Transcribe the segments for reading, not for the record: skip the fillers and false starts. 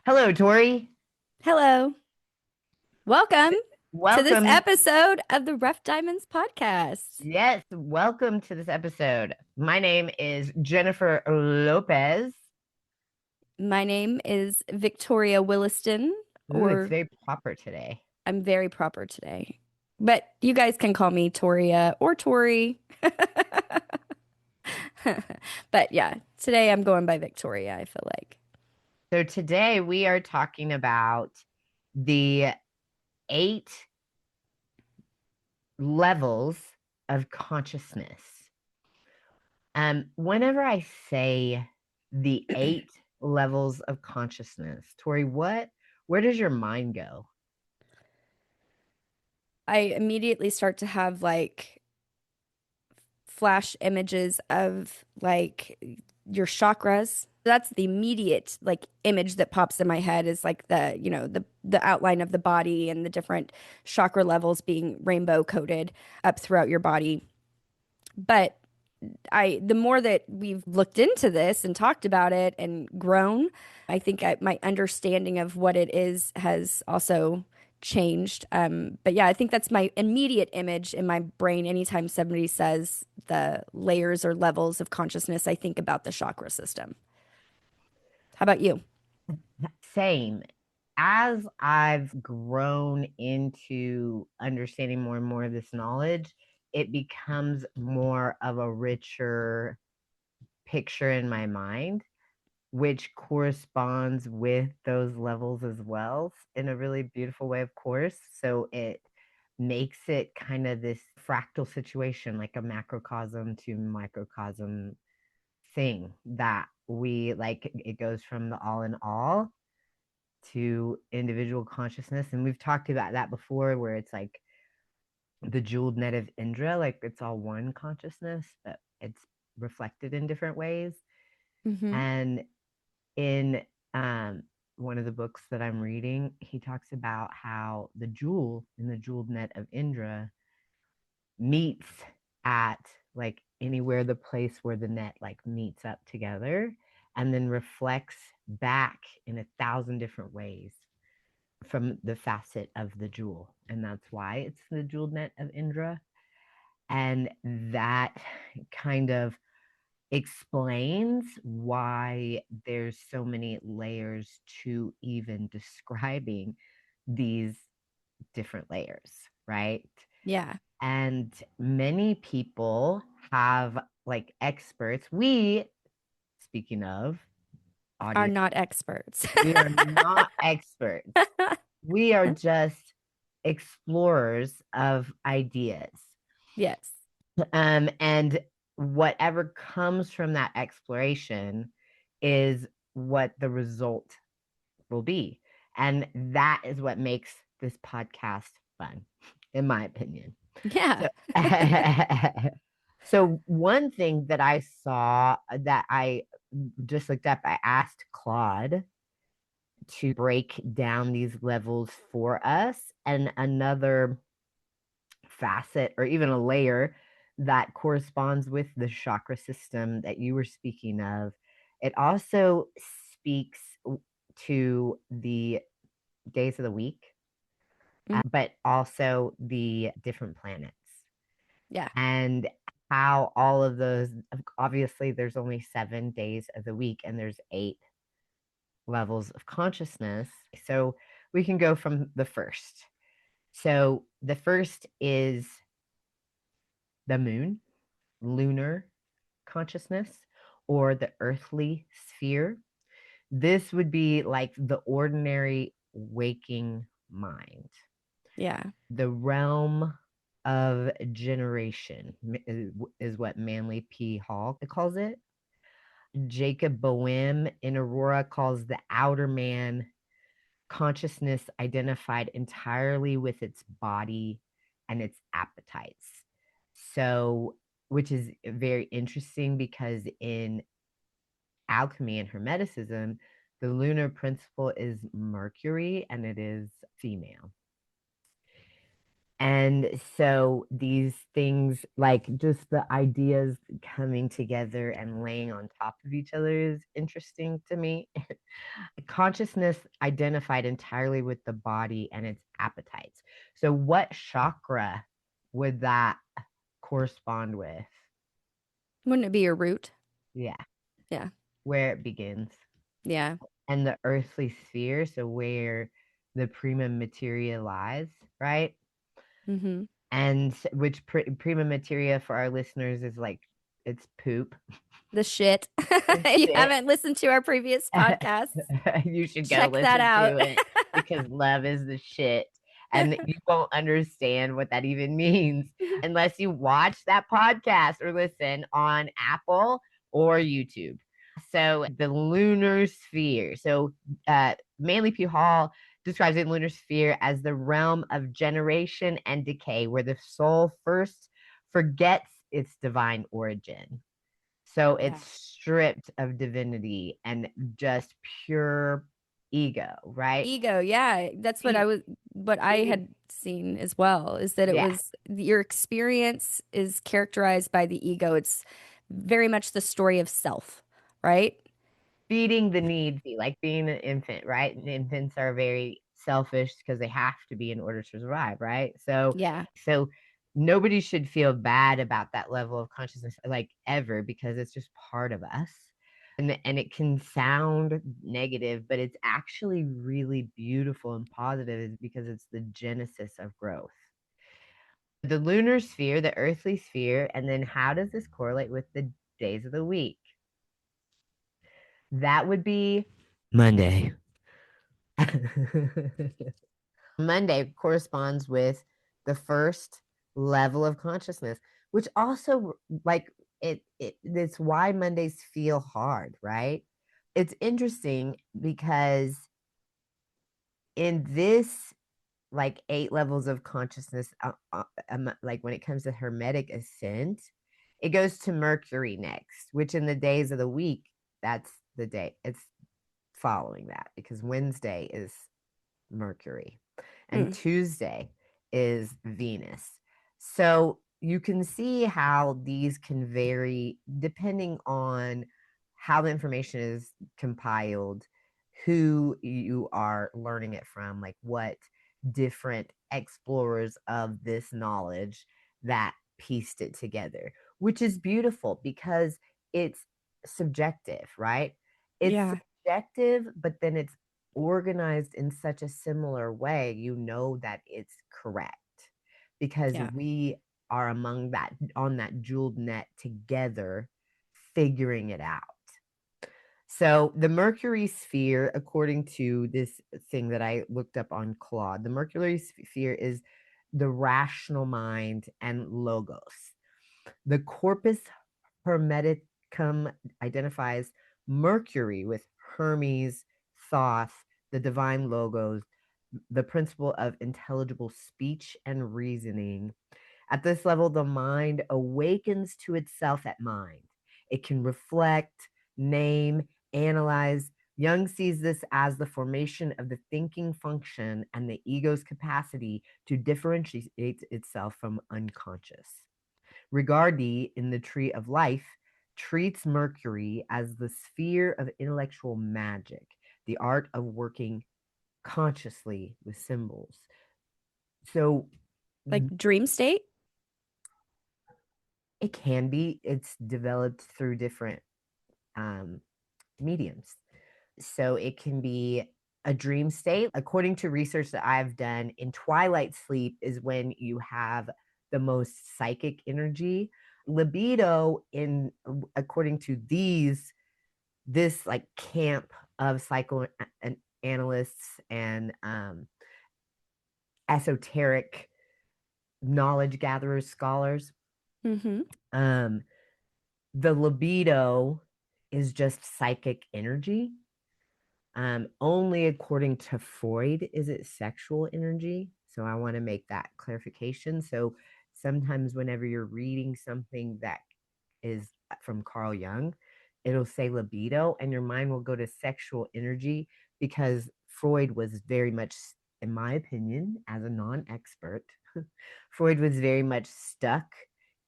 Hello, Tori. Hello. Welcome to this Welcome. episode of the Rough Diamonds podcast. Yes, welcome to this episode. My name is Jennifer Lopez. My name is Victoria Williston, Ooh, it's or very proper today. I'm very proper today. But you guys can call me Toria or Tori. But yeah, today I'm going by Victoria, I feel like. So today we are talking about the 8 levels of consciousness. Whenever I say the 8 levels of consciousness, Tori, where does your mind go? I immediately start to have like flash images of like your chakras. That's the immediate like image that pops in my head is like the outline of the body and the different chakra levels being rainbow coated up throughout your body. But the more that we've looked into this and talked about it and grown, I think my understanding of what it is has also changed. But yeah, I think that's my immediate image in my brain. Anytime somebody says the layers or levels of consciousness, I think about the chakra system. How about you? Same. As I've grown into understanding more and more of this knowledge, it becomes more of a richer picture in my mind, which corresponds with those levels as well in a really beautiful way, of course. So it makes it kind of this fractal situation, like a macrocosm to microcosm thing that we like. It goes from the all in all to individual consciousness. And we've talked about that before, where it's like the jeweled net of Indra, like it's all one consciousness, but it's reflected in different ways. Hmm. And in one of the books that I'm reading, he talks about how the jewel in the jeweled net of Indra meets at like anywhere the place where the net like meets up together and then reflects back in 1,000 different ways from the facet of the jewel. And that's why it's the jeweled net of Indra. And that kind of explains why there's so many layers to even describing these different layers, right? Yeah, And many people have like experts. We, speaking of are audience, not experts. we are not experts. We are just explorers of ideas. Yes. And whatever comes from that exploration is what the result will be. And that is what makes this podcast fun, in my opinion. Yeah. So, so one thing that I saw that I just looked up, I asked Claude to break down these levels for us. And another facet or even a layer that corresponds with the chakra system that you were speaking of, it also speaks to the days of the week, Mm. but also the different planets Yeah. and how all of those, obviously there's only 7 days of the week and there's 8 levels of consciousness. So we can go from the first. So the first is the moon, lunar consciousness, or the earthly sphere. This would be like the ordinary waking mind, Yeah. the realm of generation is what Manly P. Hall calls it. Jacob Boehm in Aurora calls the outer man consciousness identified entirely with its body and its appetites. So, which is very interesting because in alchemy and hermeticism, the lunar principle is Mercury and it is female. And so these things, like just the ideas coming together and laying on top of each other, is interesting to me. Consciousness identified entirely with the body and its appetites. So, what chakra would that correspond with? Wouldn't it be your root? Yeah, Yeah. where it begins. Yeah. And the earthly sphere, so where the prima materia lies, right? Mm-hmm. And which prima materia for our listeners is like it's poop. The shit. It's If you shit. haven't listened to our previous podcasts, You should go check that listen out. to it because love is the shit. And you won't understand what that even means unless you watch that podcast or listen on Apple or YouTube. So, the lunar sphere. So, Manly P. Hall describes the lunar sphere as the realm of generation and decay, where the soul first forgets its divine origin. So Yeah. it's stripped of divinity and just pure ego, right? Ego, yeah. That's what Fe- what I Feeding, had seen as well, is that it yeah, was your experience is characterized by the ego. It's very much the story of self, right? feeding the needs, like being an infant, right? And infants are very selfish because they have to be in order to survive, right? Yeah. So nobody should feel bad about that level of consciousness, like ever, because it's just part of us. And it can sound negative, but it's actually really beautiful and positive, is because it's the genesis of growth. The lunar sphere, the earthly sphere, and then how does this correlate with the days of the week? That would be Monday. Monday corresponds with the first level of consciousness, which also, like, it's why Mondays feel hard, right? It's interesting because in this, like, 8 levels of consciousness, like when it comes to hermetic ascent, it goes to Mercury next, which in the days of the week, that's the day it's following that, because Wednesday is Mercury and Mm. Tuesday is Venus. So you can see how these can vary depending on how the information is compiled, who you are learning it from, like what different explorers of this knowledge that pieced it together, which is beautiful because it's subjective, right? It's Yeah. subjective, but then it's organized in such a similar way, you know that it's correct because Yeah. we are among that, on that jeweled net together, figuring it out. So the Mercury sphere, according to this thing that I looked up on Claude, the Mercury sphere is the rational mind and logos. The corpus hermeticum identifies Mercury with Hermes, Thoth, the divine logos, the principle of intelligible speech and reasoning. At this level, the mind awakens to itself at mind. It can reflect, name, analyze. Jung sees this as the formation of the thinking function and the ego's capacity to differentiate itself from unconscious. Rigardi, in The Tree of Life, treats Mercury as the sphere of intellectual magic, the art of working consciously with symbols. So Like dream state? it can be, it's developed through different um, mediums. So it can be a dream state. According to research that I've done, in twilight sleep is when you have the most psychic energy. Libido, in according to this like camp of psychoanalysts and esoteric knowledge gatherers, scholars, Mm-hmm. um, the libido is just psychic energy. Only according to Freud is it sexual energy. So I want to make that clarification. So sometimes whenever you're reading something that is from Carl Jung, it'll say libido and your mind will go to sexual energy because Freud was very much in my opinion, as a non expert, Freud was very much stuck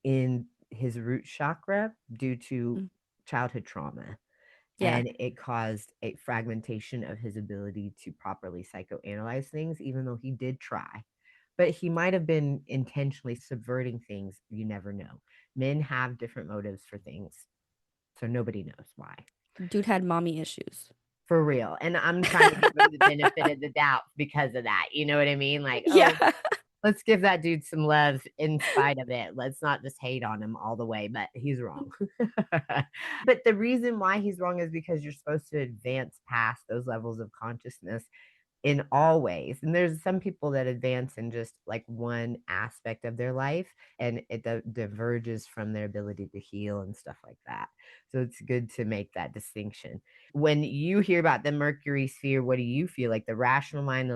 in his root chakra due to Mm. childhood trauma. Yeah. And it caused a fragmentation of his ability to properly psychoanalyze things, even though he did try. But he might have been intentionally subverting things. You never know. Men have different motives for things. So nobody knows why. Dude had mommy issues. For real. And I'm trying to give him the benefit of the doubt because of that. You know what I mean? Like, oh, Yeah. let's give that dude some love in spite of it. Let's not just hate on him all the way, but he's wrong. But the reason why he's wrong is because you're supposed to advance past those levels of consciousness in all ways. And there's some people that advance in just like one aspect of their life and it diverges from their ability to heal and stuff like that. So it's good to make that distinction. When you hear about the Mercury sphere, what do you feel like? The rational mind,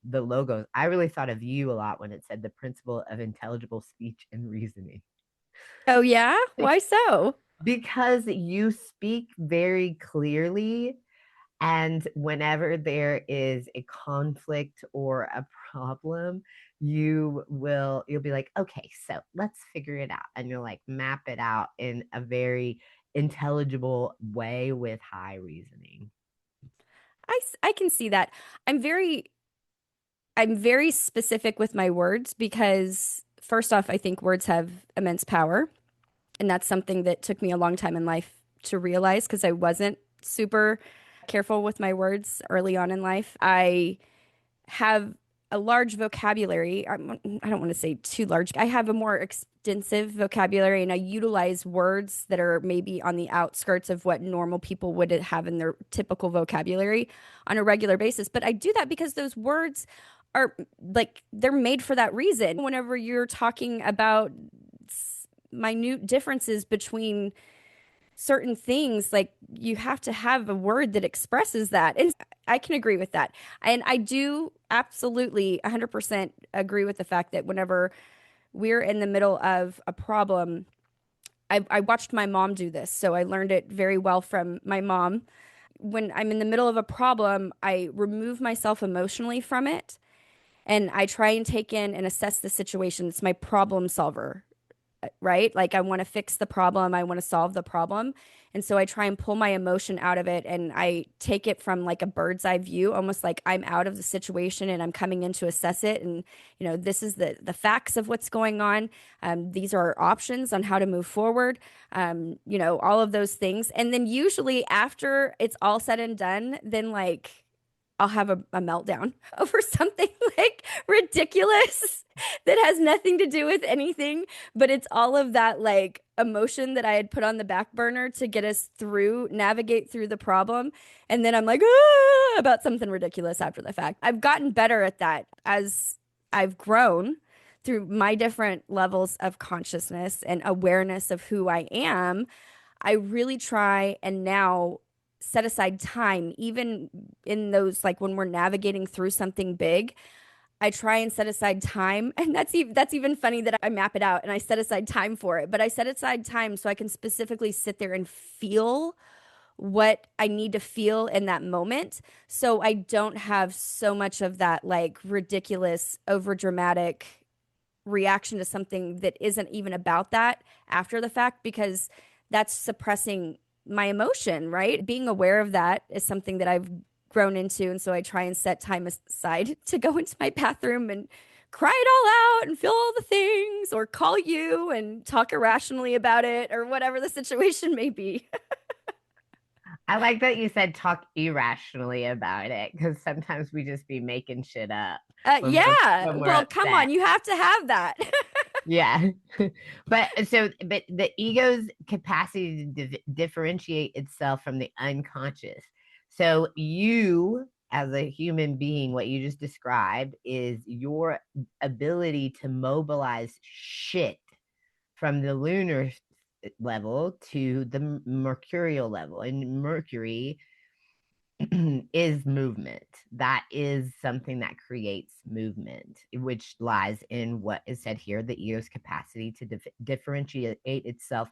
the logos. I really thought of you a lot when it said the principle of intelligible speech and reasoning. Oh, yeah? Why so? Because you speak very clearly, and whenever there is a conflict or a problem, you'll be like, okay, so let's figure it out. And you'll like map it out in a very intelligible way with high reasoning. I can see that. I'm very I'm very specific with my words because first off, I think words have immense power, and that's something that took me a long time in life to realize because I wasn't super careful with my words early on in life. I have a large vocabulary. I don't want to say too large. I have a more extensive vocabulary and I utilize words that are maybe on the outskirts of what normal people would have in their typical vocabulary on a regular basis. But I do that because those words are like they're made for that reason. Whenever you're talking about minute differences between certain things, like you have to have a word that expresses that. And I can agree with that. And I do absolutely 100% agree with the fact that whenever we're in the middle of a problem, I watched my mom do this. So I learned it very well from my mom. When I'm in the middle of a problem, I remove myself emotionally from it and I try and take in and assess the situation. It's my problem solver, right? Like I want to fix the problem, I want to solve the problem. And so I try and pull my emotion out of it and I take it from like a bird's eye view, almost like I'm out of the situation and I'm coming in to assess it. And, this is the facts of what's going on. These are our options on how to move forward, all of those things. And then usually after it's all said and done, then like I'll have a meltdown over something like ridiculous that has nothing to do with anything, but it's all of that like emotion that I had put on the back burner to get us through, navigate through the problem. And then I'm like, about something ridiculous after the fact. I've gotten better at that as I've grown through my different levels of consciousness and awareness of who I am. I really try and now set aside time, even in those like when we're navigating through something big. I try and set aside time, and that's even funny that I map it out and I set aside time for it. But I set aside time so I can specifically sit there and feel what I need to feel in that moment, so I don't have so much of that like ridiculous, over dramatic reaction to something that isn't even about that after the fact, because that's suppressing my emotion, right? Being aware of that is something that I've grown into. And so I try and set time aside to go into my bathroom and cry it all out and feel all the things, or call you and talk irrationally about it, or whatever the situation may be. I like that you said talk irrationally about it because sometimes we just be making shit up Yeah. when we're Well, come upset. on. You have to have that. Yeah. But the ego's capacity to differentiate itself from the unconscious. So you as a human being, what you just described is your ability to mobilize shit from the lunar level to the mercurial level. And Mercury is movement. That is something that creates movement, which lies in what is said here, the ego's capacity to differentiate itself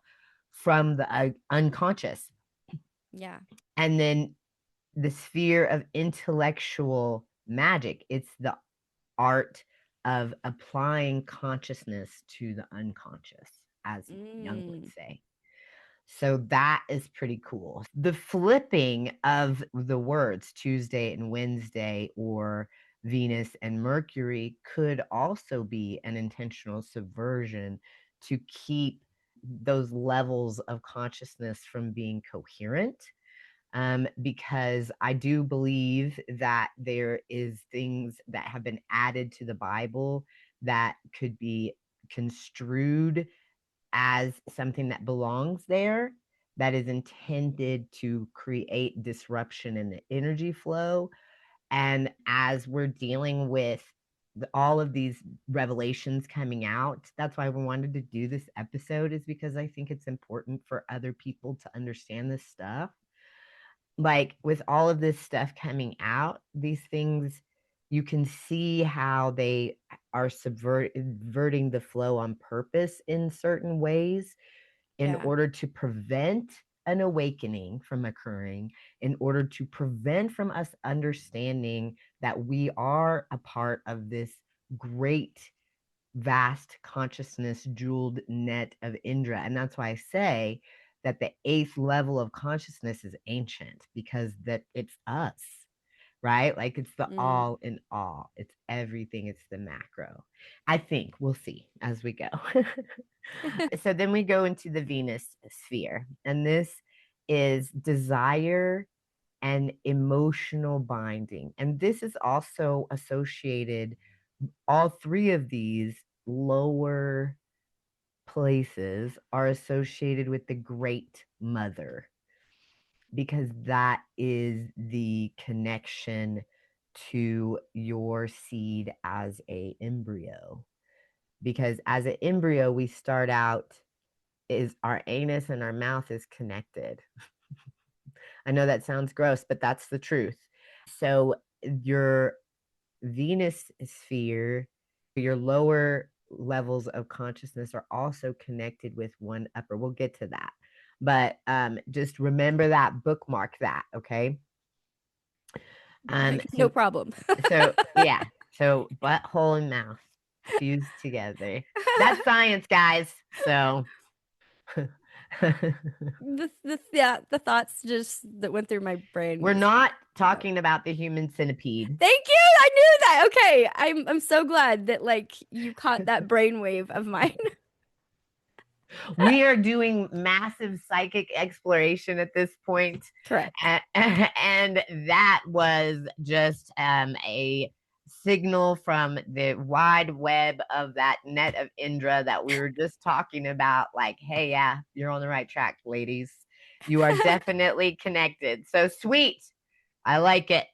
from the unconscious. Yeah. And then the sphere of intellectual magic, it's the art of applying consciousness to the unconscious, as Jung would Mm. say. So that is pretty cool. The flipping of the words Tuesday and Wednesday or Venus and Mercury could also be an intentional subversion to keep those levels of consciousness from being coherent. Because I do believe that there is things that have been added to the Bible that could be construed as something that belongs there, that is intended to create disruption in the energy flow. And as we're dealing with all of these revelations coming out, that's why we wanted to do this episode, is because I think it's important for other people to understand this stuff. Like with all of this stuff coming out, these things, you can see how they are subverting the flow on purpose in certain ways in Yeah. order to prevent an awakening from occurring, in order to prevent from us understanding that we are a part of this great, vast consciousness jeweled net of Indra. And that's why I say that the eighth level of consciousness is ancient, because that it's us, right? Like it's the Mm. all in all. It's everything. It's the macro. I think we'll see as we go. So then we go into the Venus sphere, and this is desire and emotional binding. And this is also associated, all three of these lower places are associated with the great mother, because that is the connection to your seed as a embryo. Because as an embryo, we start out, is our anus and our mouth is connected. I know that sounds gross, but that's the truth. So your Venus sphere, your lower levels of consciousness are also connected with one upper. We'll get to that. But just remember that, bookmark that, okay? No So problem. so yeah, so butthole and mouth fused together. That's science, guys. So The thoughts just that went through my brain we're was not wild. talking about the human centipede. Thank you. I knew that. Okay. I'm so glad that like you caught that brainwave of mine. We are doing massive psychic exploration at this point. Correct. And that was just a signal from the wide web of that net of Indra that we were just talking about. Like, hey, yeah, you're on the right track, ladies. You are definitely connected. So sweet. I like it.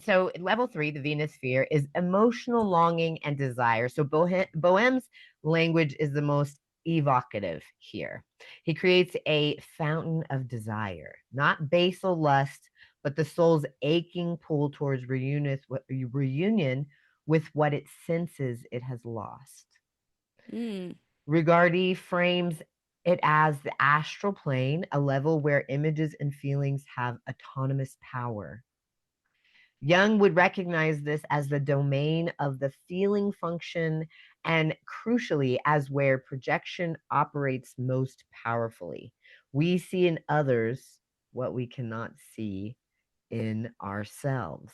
So, level three, the Venus sphere, is emotional longing and desire. So, Bohem's language is the most evocative here. He creates a fountain of desire, not basal lust, but the soul's aching pull towards reunion with what it senses it has lost. Mm. Rigardi frames it as the astral plane, a level where images and feelings have autonomous power. Jung would recognize this as the domain of the feeling function, and crucially, as where projection operates most powerfully. We see in others what we cannot see in ourselves.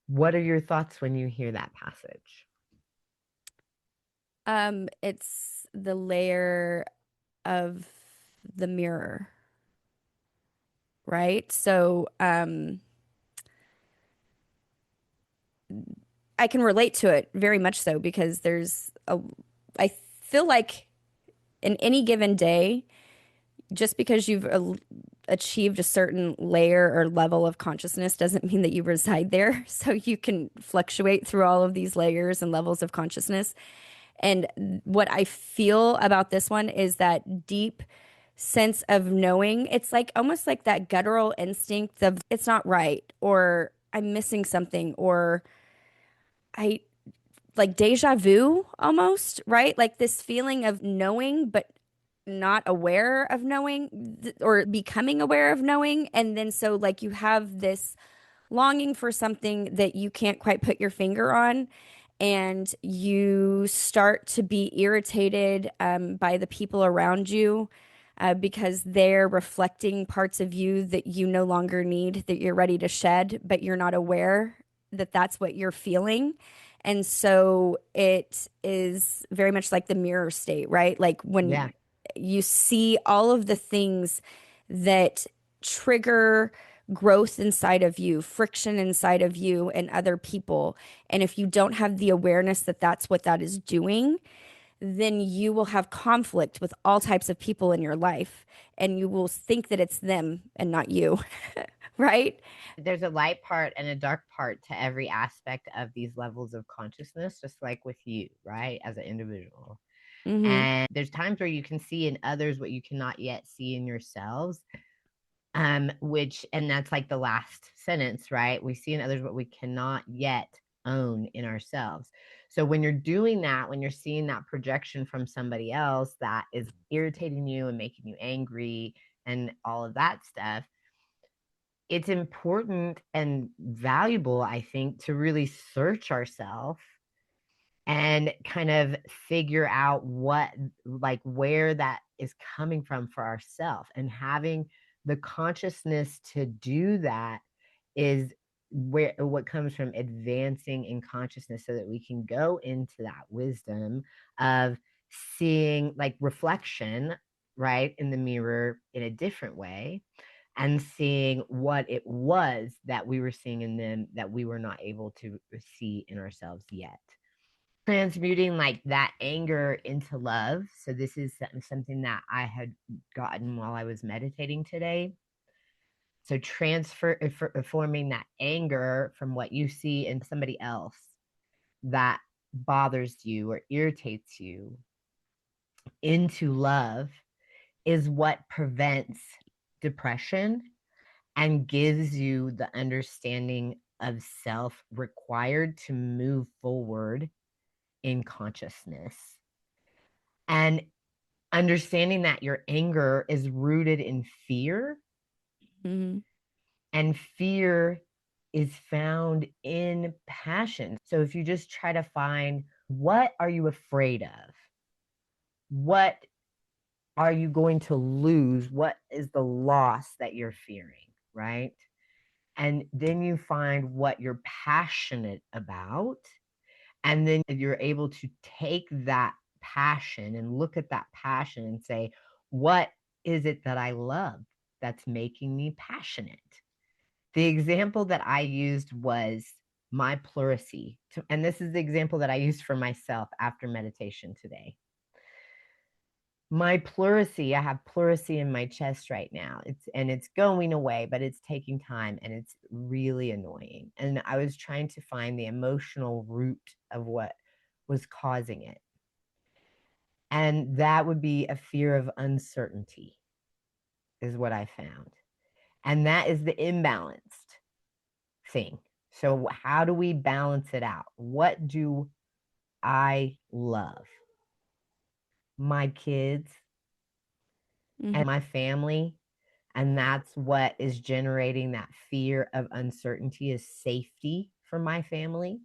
What are your thoughts when you hear that passage? It's the layer of the mirror, right? So, I can relate to it very much so because I feel like in any given day, just because you've achieved a certain layer or level of consciousness doesn't mean that you reside there. So you can fluctuate through all of these layers and levels of consciousness. And what I feel about this one is that deep sense of knowing. It's like almost like that guttural instinct of it's not right, or I'm missing something, or I like deja vu almost, right? Like this feeling of knowing, but not aware of knowing or becoming aware of knowing. And then so like you have this longing for something that you can't quite put your finger on, and you start to be irritated by the people around you because they're reflecting parts of you that you no longer need, that you're ready to shed, but you're not aware that that's what you're feeling. And so it is very much like the mirror state, right? Like when Yeah. you see all of the things that trigger growth inside of you, friction inside of you and other people. And if you don't have the awareness that that's what that is doing, then you will have conflict with all types of people in your life and you will think that it's them and not you, right? There's a light part and a dark part to every aspect of these levels of consciousness, just like with you, right? As an individual. Mm-hmm. And there's times where you can see in others what you cannot yet see in yourselves. Which, and that's like the last sentence, right? We see in others what we cannot yet own in ourselves. So when you're doing that, when you're seeing that projection from somebody else that is irritating you and making you angry and all of that stuff, it's important and valuable, I think, to really search ourselves and kind of figure out what, like, where that is coming from for ourselves, and having the consciousness to do that is where what comes from advancing in consciousness, so that we can go into that wisdom of seeing, like, reflection right in the mirror in a different way, and seeing what it was that we were seeing in them that we were not able to see in ourselves yet. Transmuting, like, that anger into love. So this is something that I had gotten while I was meditating today. So forming that anger from what you see in somebody else that bothers you or irritates you into love is what prevents depression and gives you the understanding of self required to move forward in consciousness. And understanding that your anger is rooted in fear, Mm-hmm. and fear is found in passion. So if you just try to find, what are you afraid of? What are you going to lose? What is the loss that you're fearing, right? And then you find what you're passionate about. And then you're able to take that passion and look at that passion and say, what is it that I love that's making me passionate? The example that I used was my pleurisy. And this is the example that I used for myself after meditation today. My pleurisy, I have pleurisy in my chest right now. It's going away, but it's taking time and it's really annoying. And I was trying to find the emotional root of what was causing it. And that would be a fear of uncertainty, is what I found. And that is the imbalanced thing. So, how do we balance it out? What do I love? My kids Mm-hmm. and my family. And that's what is generating that fear of uncertainty, is safety for my family.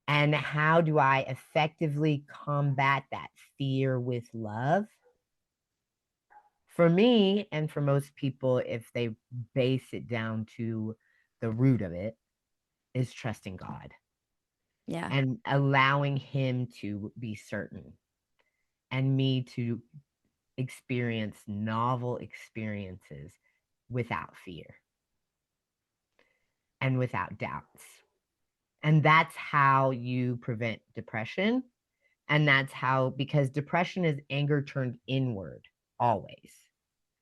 And how do I effectively combat that fear with love? For me, and for most people, if they base it down to the root of it, is trusting God Yeah. and allowing Him to be certain, and me to experience novel experiences without fear and without doubts. And that's how you prevent depression. And that's how, because depression is anger turned inward always.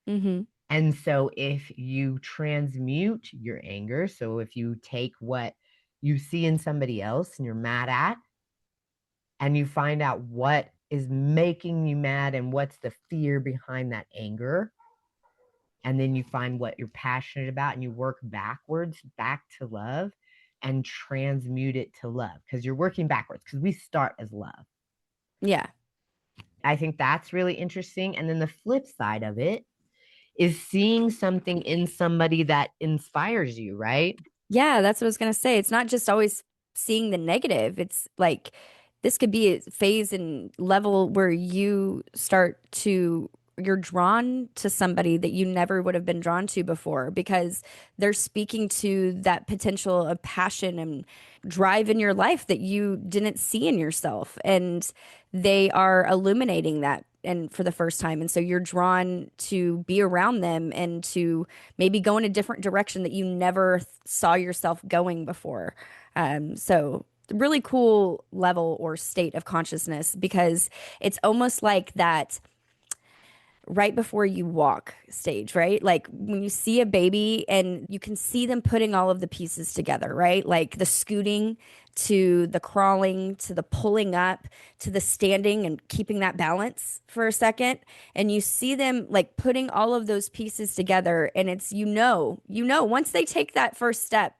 Mm-hmm. And so if you transmute your anger, so if you take what you see in somebody else and you're mad at, and you find out what is making you mad and what's the fear behind that anger, and then you find what you're passionate about and you work backwards back to love and transmute it to love, because you're working backwards, because we start as love. Yeah. I think that's really interesting. And then the flip side of it is seeing something in somebody that inspires you, right? Yeah, that's what I was gonna say. It's not just always seeing the negative. It's like this could be a phase and level where you're drawn to somebody that you never would have been drawn to before because they're speaking to that potential of passion and drive in your life that you didn't see in yourself. And they are illuminating that and for the first time. And so you're drawn to be around them and to maybe go in a different direction that you never saw yourself going before. So really cool level or state of consciousness because it's almost like that right before you walk stage, right? Like when you see a baby and you can see them putting all of the pieces together, right? Like the scooting to the crawling to the pulling up to the standing and keeping that balance for a second. And you see them like putting all of those pieces together. And it's, once they take that first step,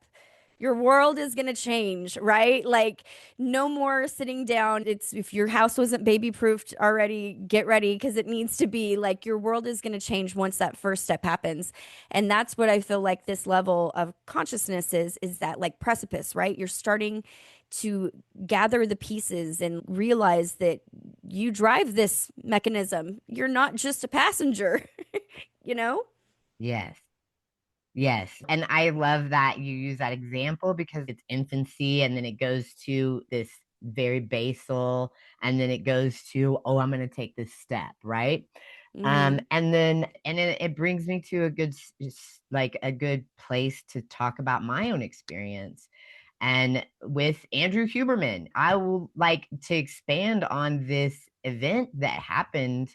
your world is going to change, right? Like no more sitting down. It's if your house wasn't baby proofed already, get ready because it needs to be. Like your world is going to change once that first step happens. And that's what I feel like this level of consciousness is that like precipice, right? You're starting to gather the pieces and realize that you drive this mechanism. You're not just a passenger, you know? Yes. Yes. And I love that you use that example because it's infancy and then it goes to this very basal and then it goes to, oh, I'm going to take this step, right? Mm-hmm. And then it brings me to a like a good place to talk about my own experience. And with Andrew Huberman, I will like to expand on this event that happened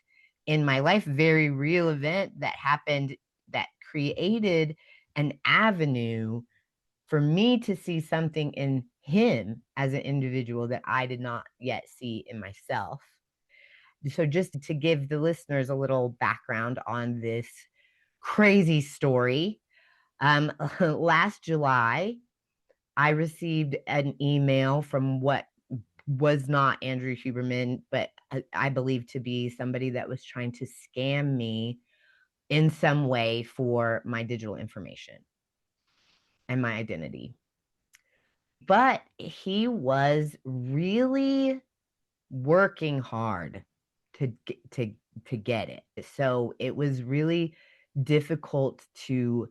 in my life, very real event that happened that created an avenue for me to see something in him as an individual that I did not yet see in myself. So, just to give the listeners a little background on this crazy story, last July, I received an email from what was not Andrew Huberman, but I believe to be somebody that was trying to scam me in some way for my digital information and my identity. But he was really working hard to to get it. So it was really difficult to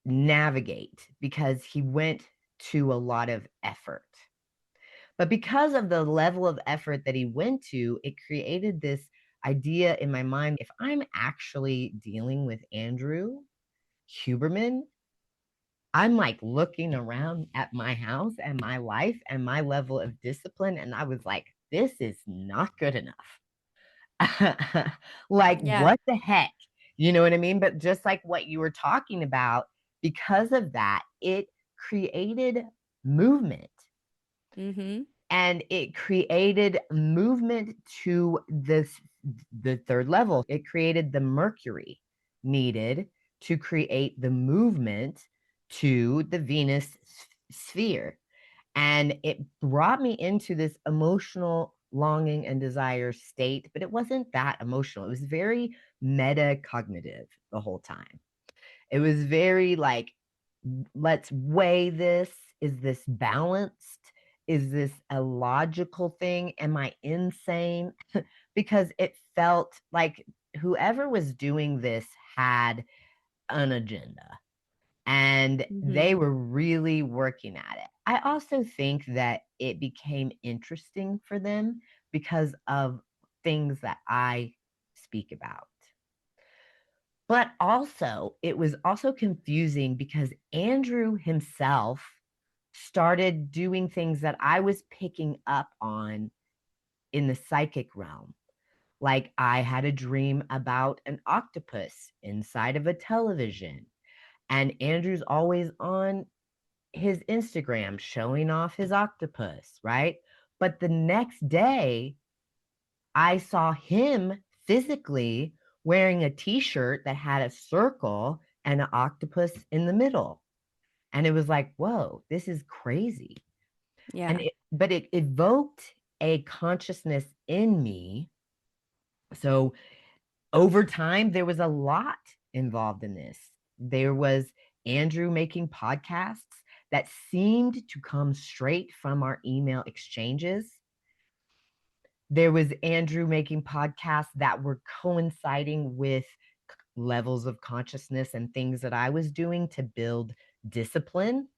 navigate because he went to a lot of effort. But because of the level of effort that he went to, it created this idea in my mind if I'm actually dealing with Andrew Huberman, I'm like looking around at my house and my life and my level of discipline. And I was like, this is not good enough. Like, Yeah. what the heck? You know what I mean? But just like what you were talking about, because of that, it created movement Mm-hmm. and it created movement to the third level. It created the mercury needed to create the movement to the Venus sphere, and it brought me into this emotional longing and desire state, but it wasn't that emotional. It was very metacognitive the whole time. It was very like, let's weigh this. Is this balanced? Is this a logical thing? Am I insane? Because it felt like whoever was doing this had an agenda and Mm-hmm. they were really working at it. I also think that it became interesting for them because of things that I speak about. But also, it was also confusing because Andrew himself started doing things that I was picking up on in the psychic realm. Like, I had a dream about an octopus inside of a television, and Andrew's always on his Instagram showing off his octopus, right? But the next day, I saw him physically wearing a t-shirt that had a circle and an octopus in the middle. And it was like, whoa, this is crazy. Yeah. But it evoked a consciousness in me. So Over time, there was a lot involved in this. There was Andrew making podcasts that seemed to come straight from our email exchanges. There was Andrew making podcasts that were coinciding with levels of consciousness and things that I was doing to build discipline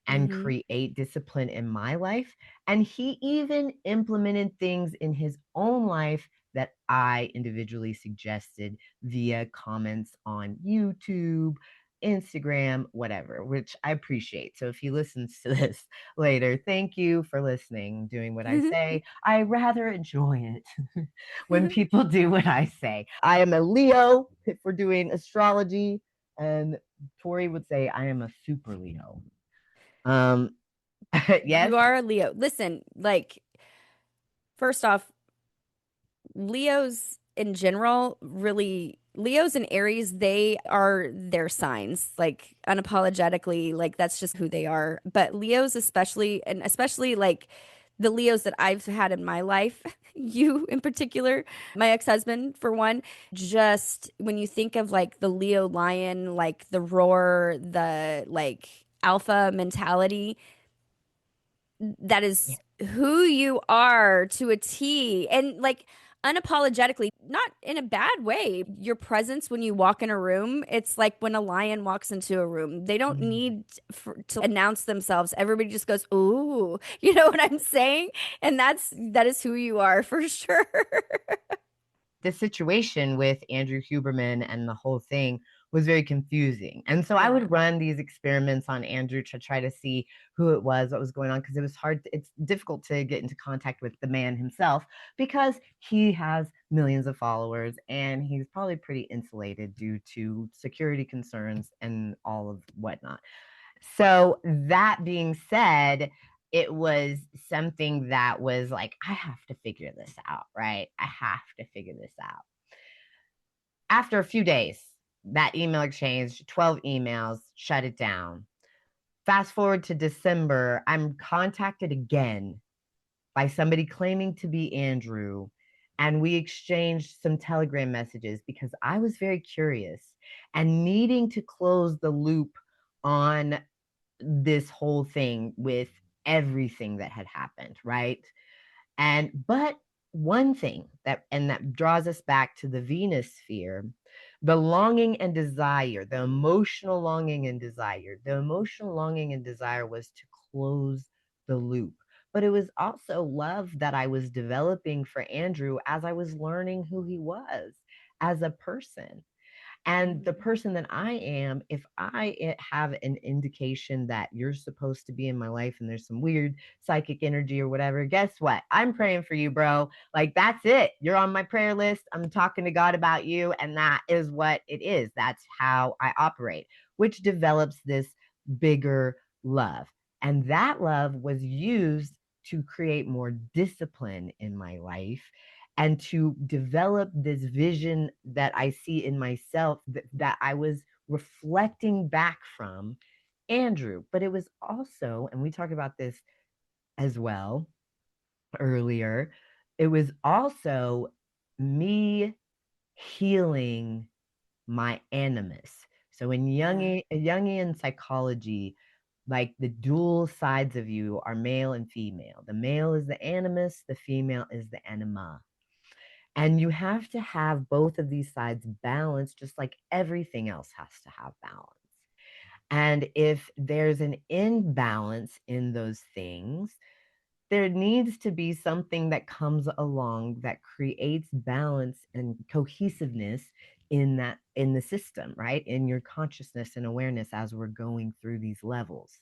and Mm-hmm. create discipline in my life. And he even implemented things in his own life that I individually suggested via comments on YouTube, Instagram, whatever, which I appreciate. So if he listens to this later, thank you for listening, doing what I say. I rather enjoy it when people do what I say. I am a Leo if we're doing astrology, and Tori would say I am a super Leo. Um, yes, You are a Leo. Listen, like, first off, Leos in general, really, Leos and Aries, they are their signs, like unapologetically, like that's just who they are. But Leos, especially, and especially like the Leos that I've had in my life, you in particular, my ex-husband for one, just when you think of like the Leo lion, like the roar, the like alpha mentality, that is who you are to a T. And like unapologetically, not in a bad way. Your presence when you walk in a room, it's like when a lion walks into a room. They don't need to announce themselves. Everybody just goes, "Ooh." You know what I'm saying? And that is who you are for sure. the situation with Andrew Huberman and the whole thing was very confusing. And so I Yeah. would run these experiments on Andrew to try to see who it was, what was going on, because it was hard. It's difficult to get into contact with the man himself because he has millions of followers and he's probably pretty insulated due to security concerns and all of whatnot. So that being said, it was something that was like, I have to figure this out, right? I have to figure this out. After a few days, that email exchange, 12 emails, shut it down. Fast forward to December, I'm contacted again by somebody claiming to be Andrew. And we exchanged some Telegram messages because I was very curious and needing to close the loop on this whole thing with everything that had happened, right? But one thing that draws us back to the Venus sphere, the longing and desire, the emotional longing and desire. The emotional longing and desire was to close the loop. But it was also love that I was developing for Andrew as I was learning who he was as a person. And the Mhm. person that I am, if I have an indication that you're supposed to be in my life and there's some weird psychic energy or whatever, guess what? I'm praying for you, bro. Like, that's it. You're on my prayer list. I'm talking to God about you. And that is what it is. That's how I operate, which develops this bigger love. And that love was used to create more discipline in my life and to develop this vision that I see in myself that I was reflecting back from Andrew. But it was also, and we talked about this as well earlier, it was also me healing my animus. So in Yeah. Jungian psychology, like the dual sides of you are male and female. The male is the animus, the female is the anima. And you have to have both of these sides balanced, just like everything else has to have balance. And if there's an imbalance in those things, there needs to be something that comes along that creates balance and cohesiveness in the system, right? In your consciousness and awareness as we're going through these levels.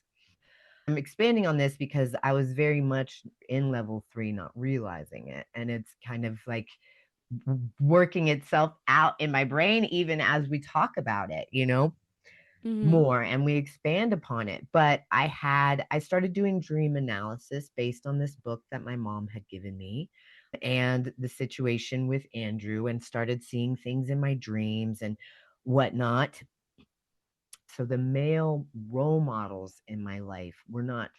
I'm expanding on this because I was very much in level 3 not realizing it, and it's kind of like working itself out in my brain even as we talk about it, Hmm. more and we expand upon it. But I started doing dream analysis based on this book that my mom had given me and the situation with Andrew, and started seeing things in my dreams and whatnot. So the male role models in my life were not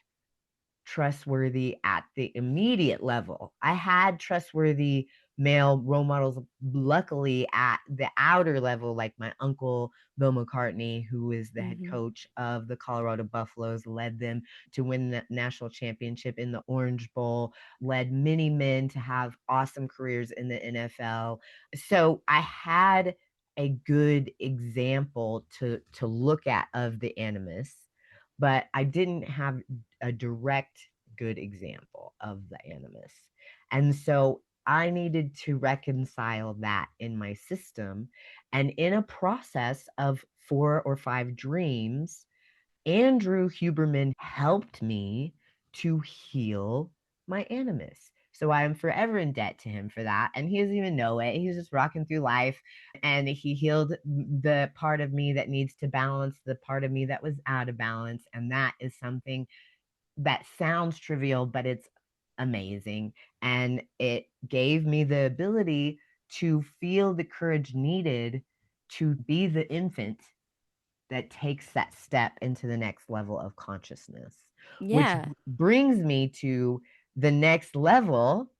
trustworthy at the immediate level. I had trustworthy male role models, luckily, at the outer level, like my uncle Bill McCartney, who is the head Hmm. coach of the Colorado Buffaloes, led them to win the national championship in the Orange Bowl, led many men to have awesome careers in the NFL. So I had a good example to look at of the animus, but I didn't have a direct good example of the animus. And so I needed to reconcile that in my system. And in a process of 4 or 5 dreams, Andrew Huberman helped me to heal my animus. So I am forever in debt to him for that. And he doesn't even know it. He's just rocking through life. And he healed the part of me that needs to balance the part of me that was out of balance. And that is something that sounds trivial, but it's amazing. And it gave me the ability to feel the courage needed to be the infant that takes that step into the next level of consciousness, which Yeah. brings me to the next level,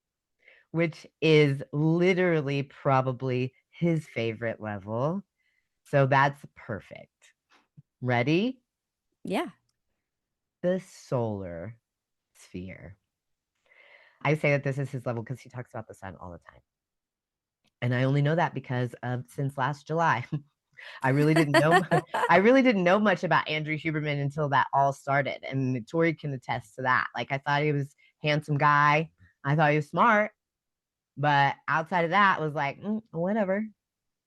which is literally probably his favorite level. So that's perfect. Ready? Yeah. The solar sphere. I say that this is his level because he talks about the sun all the time. And I only know that because of since last July. I really didn't know I really didn't know much about Andrew Huberman until that all started. And Tori can attest to that. Like I thought he was a handsome guy. I thought he was smart, but outside of that was like, whatever.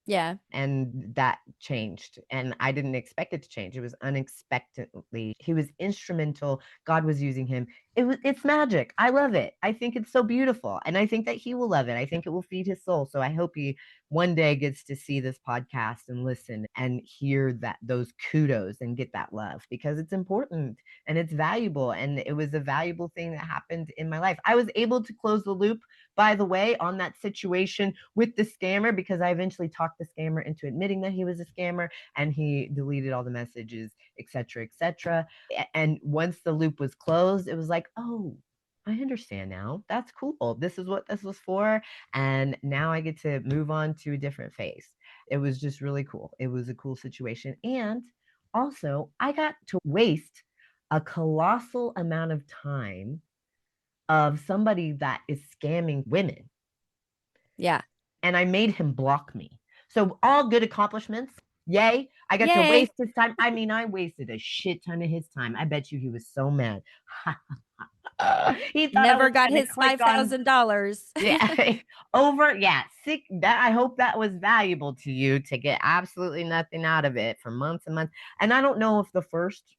Yeah. And that changed, and I didn't expect it to change. It was unexpectedly, he was instrumental. God was using him. It's magic. I love it. I think it's so beautiful, and I think that he will love it. I think it will feed his soul. So I hope he one day gets to see this podcast and listen and hear that, those kudos, and get that love, because it's important and it's valuable, and it was a valuable thing that happened in my life. I was able to close the loop, by the way, on that situation with the scammer, because I eventually talked the scammer into admitting that he was a scammer, and he deleted all the messages, etc., etc. And once the loop was closed, it was like, oh, I understand now. That's cool. This is what this was for. And now I get to move on to a different phase. It was just really cool. It was a cool situation. And also, I got to waste a colossal amount of time of somebody that is scamming women, Yeah. and I made him block me. So all good accomplishments. Yay. I got to Yay. waste his time. I mean, I wasted a shit ton of his time. I bet you he was so mad. He thought I Never was got going to his click on, $5,000. yeah, over, yeah, sick. That, I hope that was valuable to you to get absolutely nothing out of it for months and months. And I don't know if the first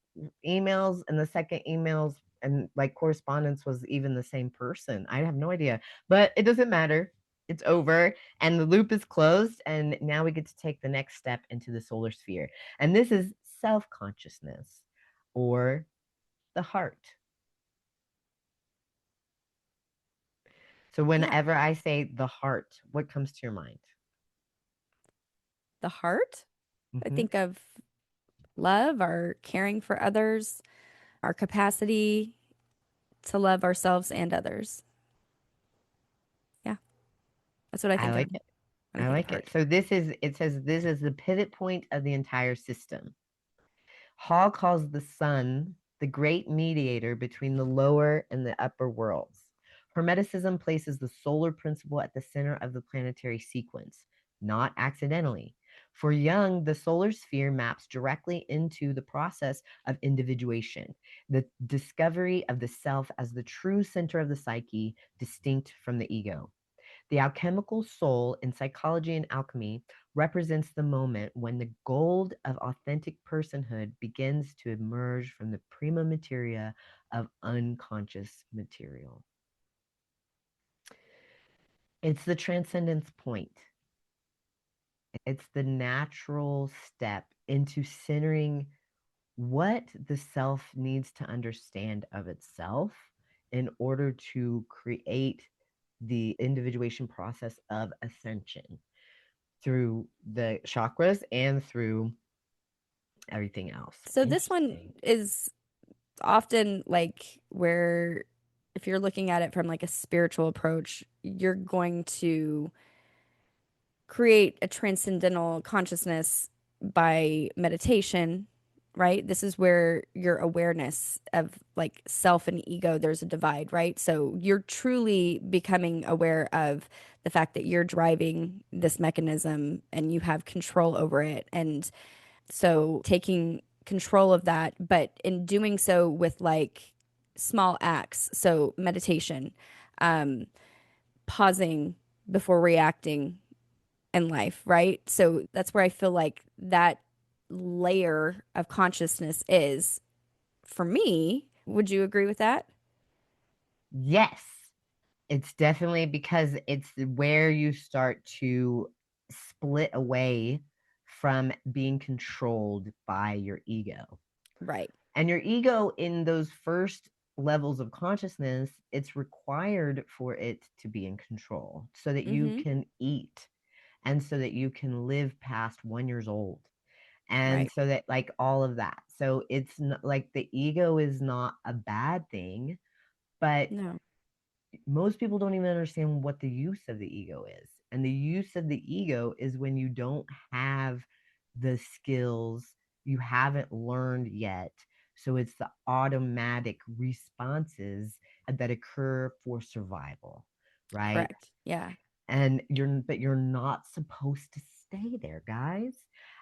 emails and the second emails and like correspondence was even the same person. I have no idea, but it doesn't matter. It's over and the loop is closed. And now we get to take the next step into the solar sphere. And this is self consciousness, or the heart. So Yeah. whenever I say the heart, what comes to your mind? The heart. I Mm-hmm. think of love, our caring for others, our capacity to love ourselves and others. Yeah. That's what I I think of like it. when I I think of like it. heart. So it says this is the pivot point of the entire system. Hall calls the sun the great mediator between the lower and the upper worlds. Hermeticism places the solar principle at the center of the planetary sequence, not accidentally. For Jung, the solar sphere maps directly into the process of individuation, the discovery of the self as the true center of the psyche, distinct from the ego. The alchemical soul in psychology and alchemy represents the moment when the gold of authentic personhood begins to emerge from the prima materia of unconscious material. It's the transcendence point. It's the natural step into centering what the self needs to understand of itself in order to create the individuation process of ascension through the chakras and through everything else. So this one Interesting. is Often like where if you're looking at it from like a spiritual approach, you're going to create a transcendental consciousness by meditation, right? This is where your awareness of like self and ego, there's a divide, right? So you're truly becoming aware of the fact that you're driving this mechanism and you have control over it. And so taking control of that, but in doing so with like small acts, so meditation, um, pausing before reacting in life, right? So that's where I feel like that layer of consciousness is for me. Would you agree with that? Yes, it's definitely because it's where you start to split away from being controlled by your ego. Right. And your ego, in those first levels of consciousness, it's required for it to be in control so that you Mm-hmm. can eat and so that you can live past 1 years old. And Right. so that, like, all of that. So it's not like the ego is not a bad thing, but No. most people don't even understand what the use of the ego is. And the use of the ego is when you don't have the skills, you haven't learned yet. So it's the automatic responses that occur for survival, right? Correct. Yeah. And you're not supposed to stay there, guys.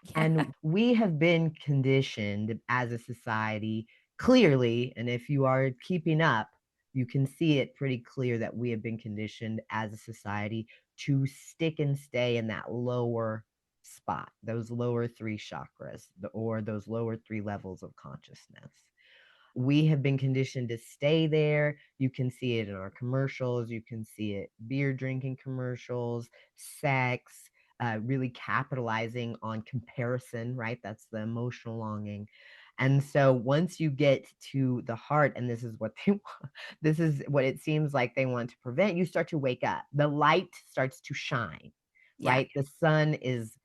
Yeah. And we have been conditioned as a society, clearly, and if you are keeping up, you can see it pretty clear that we have been conditioned as a society to stick and stay in that lower spot, those lower three chakras, or those lower three levels of consciousness. We have been conditioned to stay there. You can see it in our commercials. You can see it beer drinking commercials, sex, really capitalizing on comparison, right? That's the emotional longing. And so once you get to the heart, and this is what they want, this is what it seems like they want to prevent, you start to wake up. The light starts to shine, Yeah. right? The sun is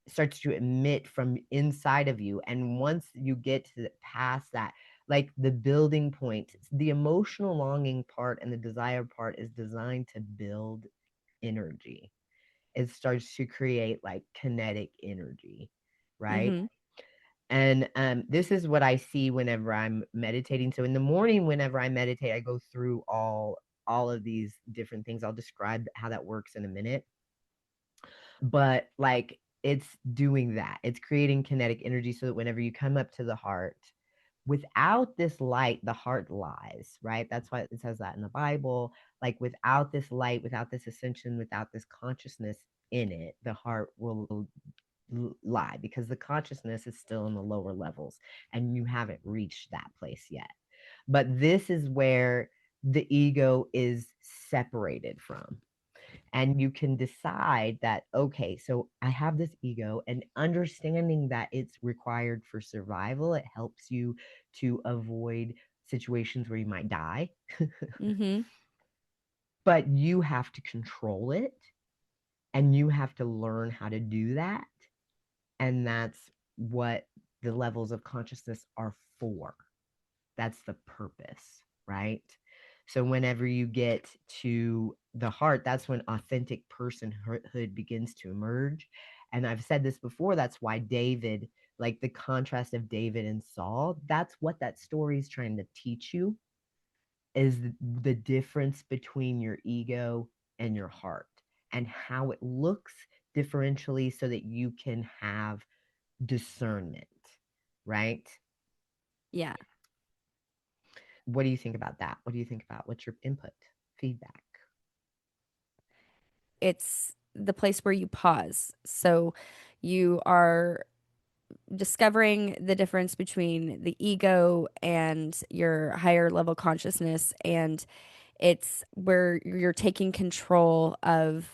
starts to emit from inside of you. And once you get to past that, like the building point, the emotional longing part and the desire part is designed to build energy. It starts to create like kinetic energy, right? Mm-hmm. And this is what I see whenever I'm meditating. So in the morning, whenever I meditate, I go through all of these different things. I'll describe how that works in a minute, but like it's doing that. It's creating kinetic energy so that whenever you come up to the heart, without this light, the heart lies, right? That's why it says that in the Bible. Like without this light, without this ascension, without this consciousness in it, the heart will lie because the consciousness is still in the lower levels and you haven't reached that place yet. But this is where the ego is separated from, and you can decide that, okay, so I have this ego, and understanding that it's required for survival, it helps you to avoid situations where you might die. Mm-hmm. But you have to control it, and you have to learn how to do that. And that's what the levels of consciousness are for. That's the purpose, right? So whenever you get to the heart, that's when authentic personhood begins to emerge. And I've said this before, that's why David, like the contrast of David and Saul, that's what that story is trying to teach you, is the difference between your ego and your heart and how it looks differentially so that you can have discernment, right? Yeah. What do you think about that? What do you think about, what's your input, feedback? It's the place where you pause. So you are discovering the difference between the ego and your higher level consciousness. And it's where you're taking control of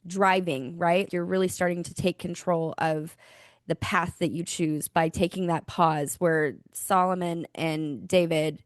driving, right? You're really starting to take control of the path that you choose by taking that pause where Solomon and David,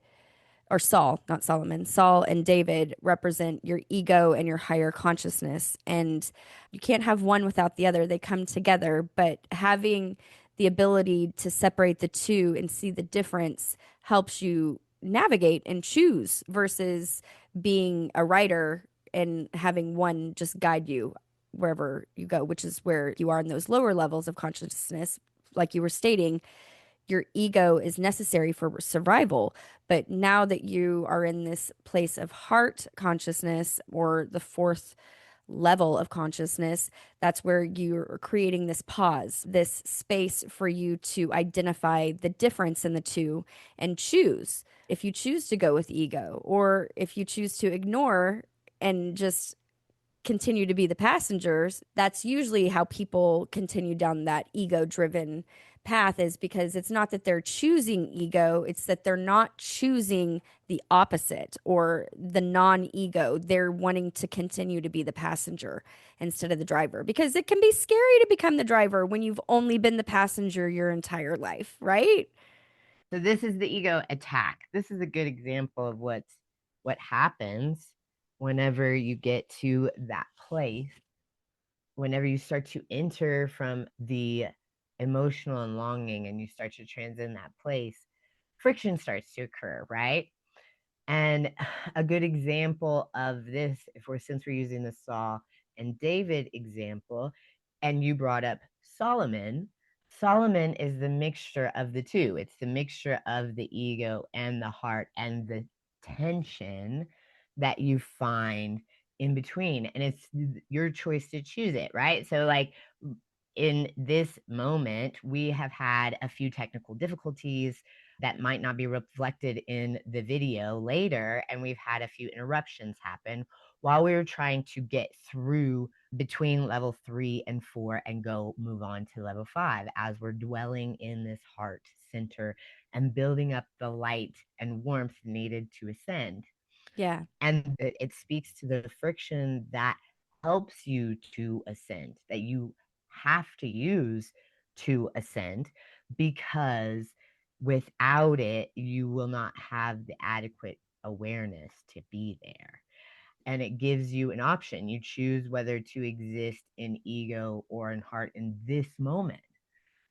or Saul, not Solomon, Saul and David represent your ego and your higher consciousness. And you can't have one without the other. They come together, but having the ability to separate the two and see the difference helps you navigate and choose versus being a writer and having one just guide you wherever you go, which is where you are in those lower levels of consciousness. Like you were stating, your ego is necessary for survival. But now that you are in this place of heart consciousness or the fourth level of consciousness, that's where you're creating this pause, this space for you to identify the difference in the two and choose. If you choose to go with ego, or if you choose to ignore and just continue to be the passengers, that's usually how people continue down that ego driven path, is because it's not that they're choosing ego, it's that they're not choosing the opposite or the non ego. They're wanting to continue to be the passenger instead of the driver, because it can be scary to become the driver when you've only been the passenger your entire life, right? So this is the ego attack. This is a good example of what happens whenever you get to that place, whenever you start to enter from the emotional and longing and you start to transcend that place, friction starts to occur, right? And a good example of this, if we're since we're using the Saul and David example, and you brought up Solomon, Solomon is the mixture of the two. It's the mixture of the ego and the heart and the tension that you find in between. And it's your choice to choose it, right? So, like, in this moment, we have had a few technical difficulties that might not be reflected in the video later. And we've had a few interruptions happen while we were trying to get through between level 3 and 4 and go move on to level 5 as we're dwelling in this heart center and building up the light and warmth needed to ascend. Yeah. And it speaks to the friction that helps you to ascend, that you have to use to ascend, because without it, you will not have the adequate awareness to be there. And it gives you an option. You choose whether to exist in ego or in heart in this moment,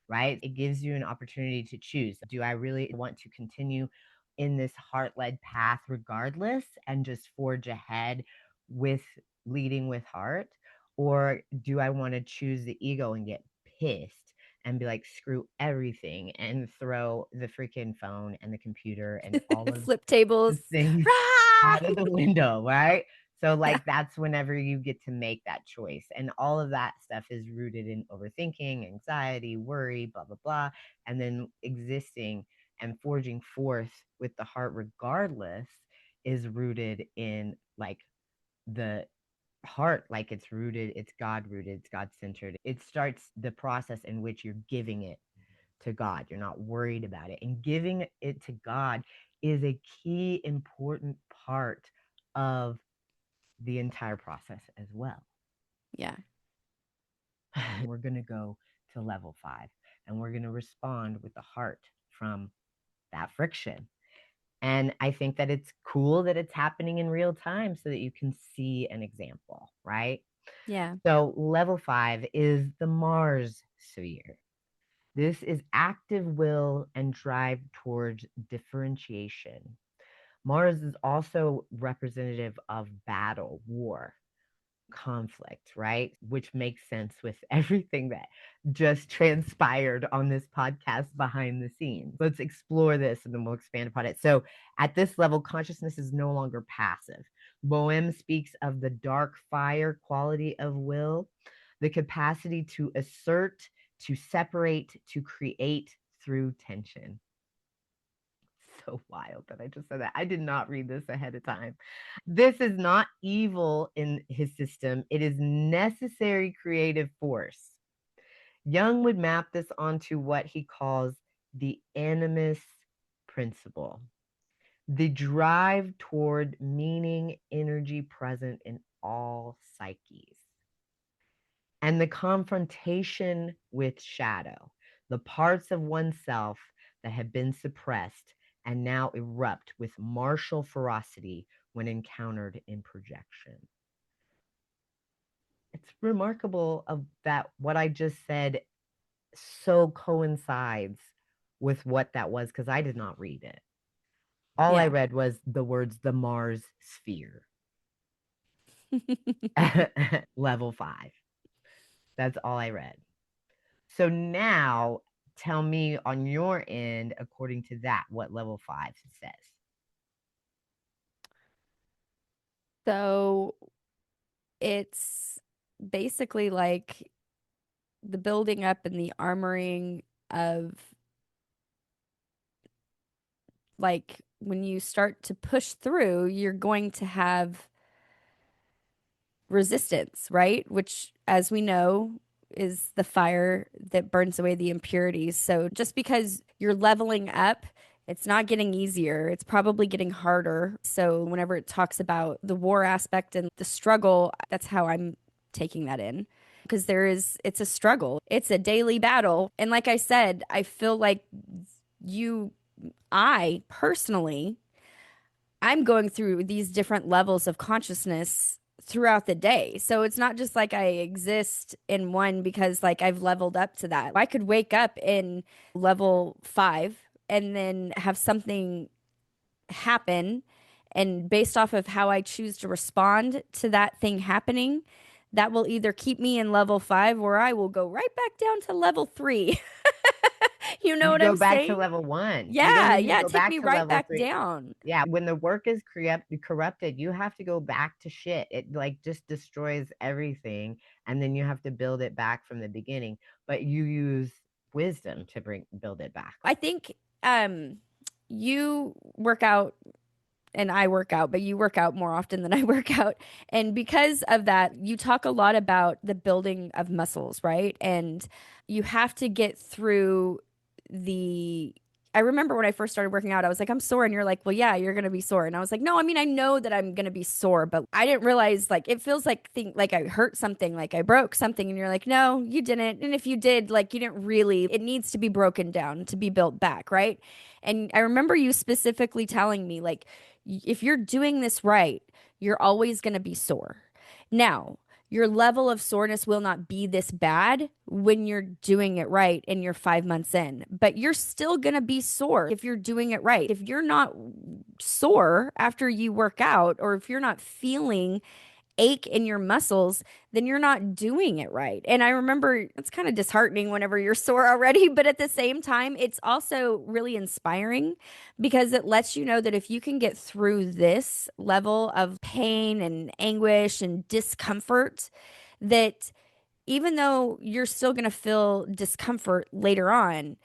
right? It gives you an opportunity to choose. Do I really want to continue in this heart led path regardless and just forge ahead with leading with heart? Or do I want to choose the ego and get pissed and be like, screw everything and throw the freaking phone and the computer and all of Flip tables. the things Rah! out of the window, right? So, Yeah. like, that's whenever you get to make that choice. And all of that stuff is rooted in overthinking, anxiety, worry, blah, blah, blah. And then existing and forging forth with the heart, regardless, is rooted in like the heart, like it's rooted, it's God rooted, it's God centered. It starts the process in which you're giving it to God. You're not worried about it. And giving it to God is a key important part of the entire process as well. Yeah. We're going to go to level 5 and we're going to respond with the heart from that friction. And I think that it's cool that it's happening in real time so that you can see an example, right? Yeah. So, level 5 is the Mars sphere. This is active will and drive towards differentiation. Mars is also representative of battle, war, conflict, right? Which makes sense with everything that just transpired on this podcast behind the scenes. Let's explore this and then we'll expand upon it. So, at this level, consciousness is no longer passive. Boehm speaks of the dark fire quality of will, the capacity to assert, to separate, to create through tension. So wild that I just said that. I did not read this ahead of time. This is not evil in his system, it is necessary creative force. Jung would map this onto what he calls the animus principle, the drive toward meaning energy present in all psyches, and the confrontation with shadow, the parts of oneself that have been suppressed and now erupt with martial ferocity when encountered in projection. It's remarkable of that what I just said so coincides with what that was because I did not read it. All I Yeah. read was the words the Mars sphere, level 5. That's all I read. So now tell me on your end, according to that, what level 5 says. So it's basically like the building up and the armoring of like when you start to push through, you're going to have resistance, right? Which, as we know, is the fire that burns away the impurities. So just because you're leveling up, it's not getting easier. It's probably getting harder. So whenever it talks about the war aspect and the struggle, that's how I'm taking that in. Because it's a struggle, it's a daily battle. And like I said, I feel like you, I personally I'm going through these different levels of consciousness throughout the day. So it's not just like I exist in one because like I've leveled up to that. I could wake up in level 5 and then have something happen. And based off of how I choose to respond to that thing happening, that will either keep me in level 5 or I will go right back down to level 3. You know You what go I'm back to saying? level 1. You don't Yeah, even yeah, go take back me to right level back 3. down. Yeah, when the work is corrupted, you have to go back to shit. It like just destroys everything, and then you have to build it back from the beginning. But you use wisdom to build it back. I think um you work out and I work out, but you work out more often than I work out. And because of that, you talk a lot about the building of muscles, right? And you have to get through the. I remember when I first started working out, I was like, I'm sore. And you're like, well, yeah, you're going to be sore. And I was like, no, I mean, I know that I'm going to be sore, but I didn't realize like it feels like I hurt something, like I broke something. And you're like, no, you didn't. And if you did, like you didn't really, it needs to be broken down to be built back, right? And I remember you specifically telling me, like, if you're doing this right, you're always going to be sore. Now, your level of soreness will not be this bad when you're doing it right and you're 5 months in, but you're still going to be sore if you're doing it right. If you're not sore after you work out, or if you're not feeling ache in your muscles, then you're not doing it right. And I remember it's kind of disheartening whenever you're sore already, but at the same time, it's also really inspiring because it lets you know that if you can get through this level of pain and anguish and discomfort, that even though you're still going to feel discomfort later on,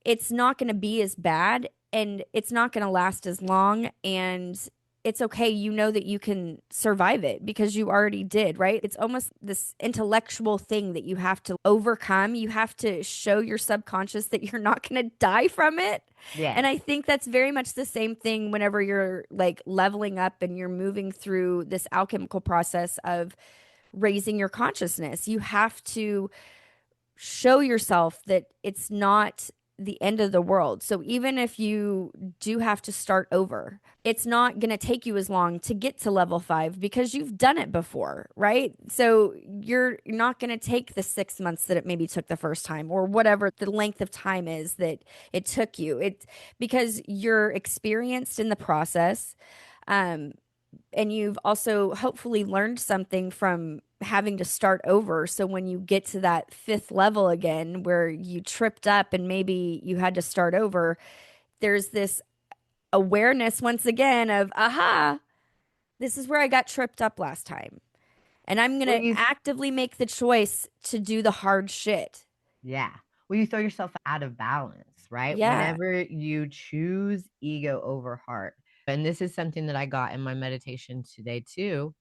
it's not going to be as bad and it's not going to last as long. And it's okay. You know that you can survive it because you already did, right? It's almost this intellectual thing that you have to overcome. You have to show your subconscious that you're not going to die from it. And Yes. I think that's very much the same thing whenever you're like leveling up and you're moving through this alchemical process of raising your consciousness. You have to show yourself that it's not the end of the world. So even if you do have to start over, it's not going to take you as long to get to level 5 because you've done it before, right? So you're not going to take the 6 months that it maybe took the first time or whatever the length of time is that it took you. It because you're experienced in the process. Um, and you've also hopefully learned something from having to start over. So when you get to that fifth level again, where you tripped up and maybe you had to start over, there's this awareness once again of, aha, this is where I got tripped up last time. And I'm going Well, to you actively make the choice to do the hard shit. Yeah. Well, you throw yourself out of balance, right? Yeah. Whenever you choose ego over heart. And this is something that I got in my meditation today too,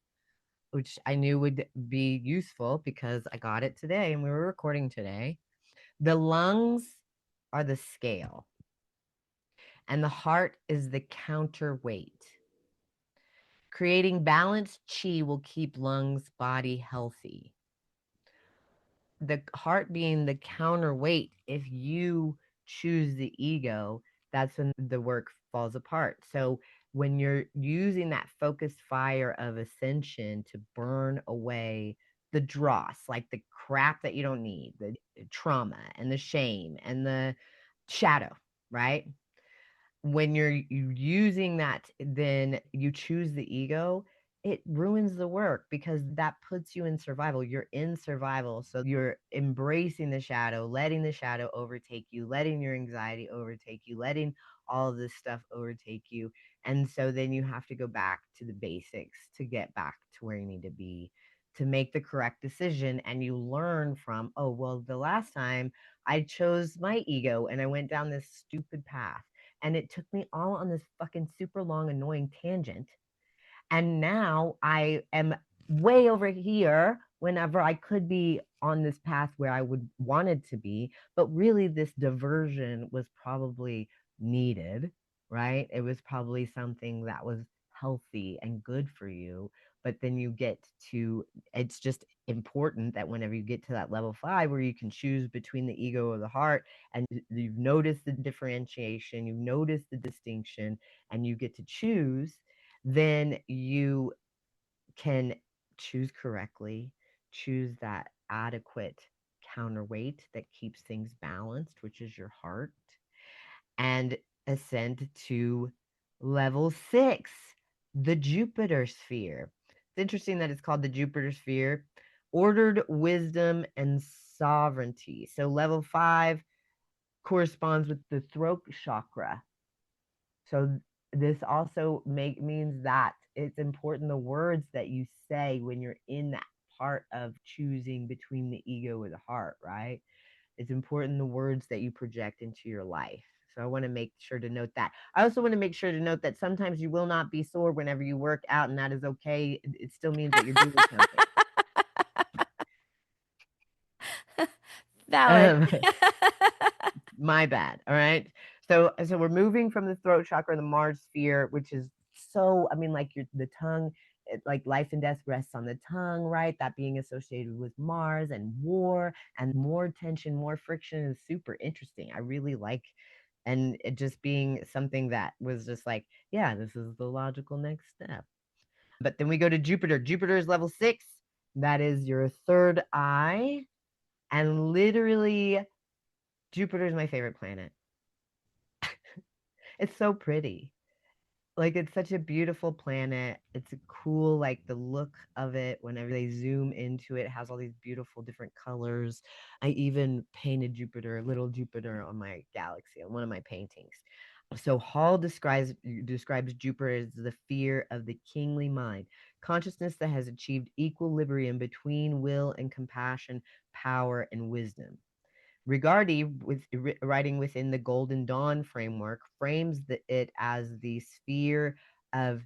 which I knew would be useful because I got it today and we were recording today. The lungs are the scale and the heart is the counterweight. Creating balanced chi will keep lungs body healthy. The heart being the counterweight, if you choose the ego, that's when the work falls apart. So when you're using that focused fire of ascension to burn away the dross, like the crap that you don't need, the trauma and the shame and the shadow, right? when you're using that, then you choose the ego, it ruins the work because that puts you in survival. You're in survival. So you're embracing the shadow, letting the shadow overtake you, letting your anxiety overtake you, letting all of this stuff overtake you. And so then you have to go back to the basics to get back to where you need to be to make the correct decision. And you learn from, oh, well, the last time I chose my ego and I went down this stupid path and it took me all on this fucking super long, annoying tangent. And now I am way over here whenever I could be on this path where I would wanted to be. But really, this diversion was probably needed, right? It was probably something that was healthy and good for you. But then you get to, it's just important that whenever you get to that level 5 where you can choose between the ego or the heart, and you've noticed the differentiation, you've noticed the distinction, and you get to choose, then you can choose correctly, choose that adequate counterweight that keeps things balanced, which is your heart, and ascend to level 6, the Jupiter sphere. It's interesting that it's called the Jupiter sphere, ordered wisdom and sovereignty. So level 5 corresponds with the throat chakra. So this also means that it's important the words that you say when you're in that part of choosing between the ego or the heart, right? It's important the words that you project into your life. So I want to make sure to note that. I also want to make sure to note that sometimes you will not be sore whenever you work out, and that is okay. It still means that you're doing something. Valid. Um, my bad. All right. So we're moving from the throat chakra, the Mars sphere, which is so, I mean, like the tongue, like life and death rests on the tongue, right? That being associated with Mars and war and more tension, more friction is super interesting. I really like, and it just being something that was just like, yeah, this is the logical next step. But then we go to Jupiter. Jupiter is level 6. That is your third eye. And literally, Jupiter is my favorite planet. It's so pretty. Like it's such a beautiful planet. It's a cool, like the look of it whenever they zoom into it, it has all these beautiful different colors. I even painted Jupiter, little Jupiter on my galaxy on one of my paintings. So Hall describes Jupiter as the fear of the kingly mind, consciousness that has achieved equilibrium between will and compassion, power and wisdom. Rigardi, writing within the Golden Dawn framework, frames it as the sphere of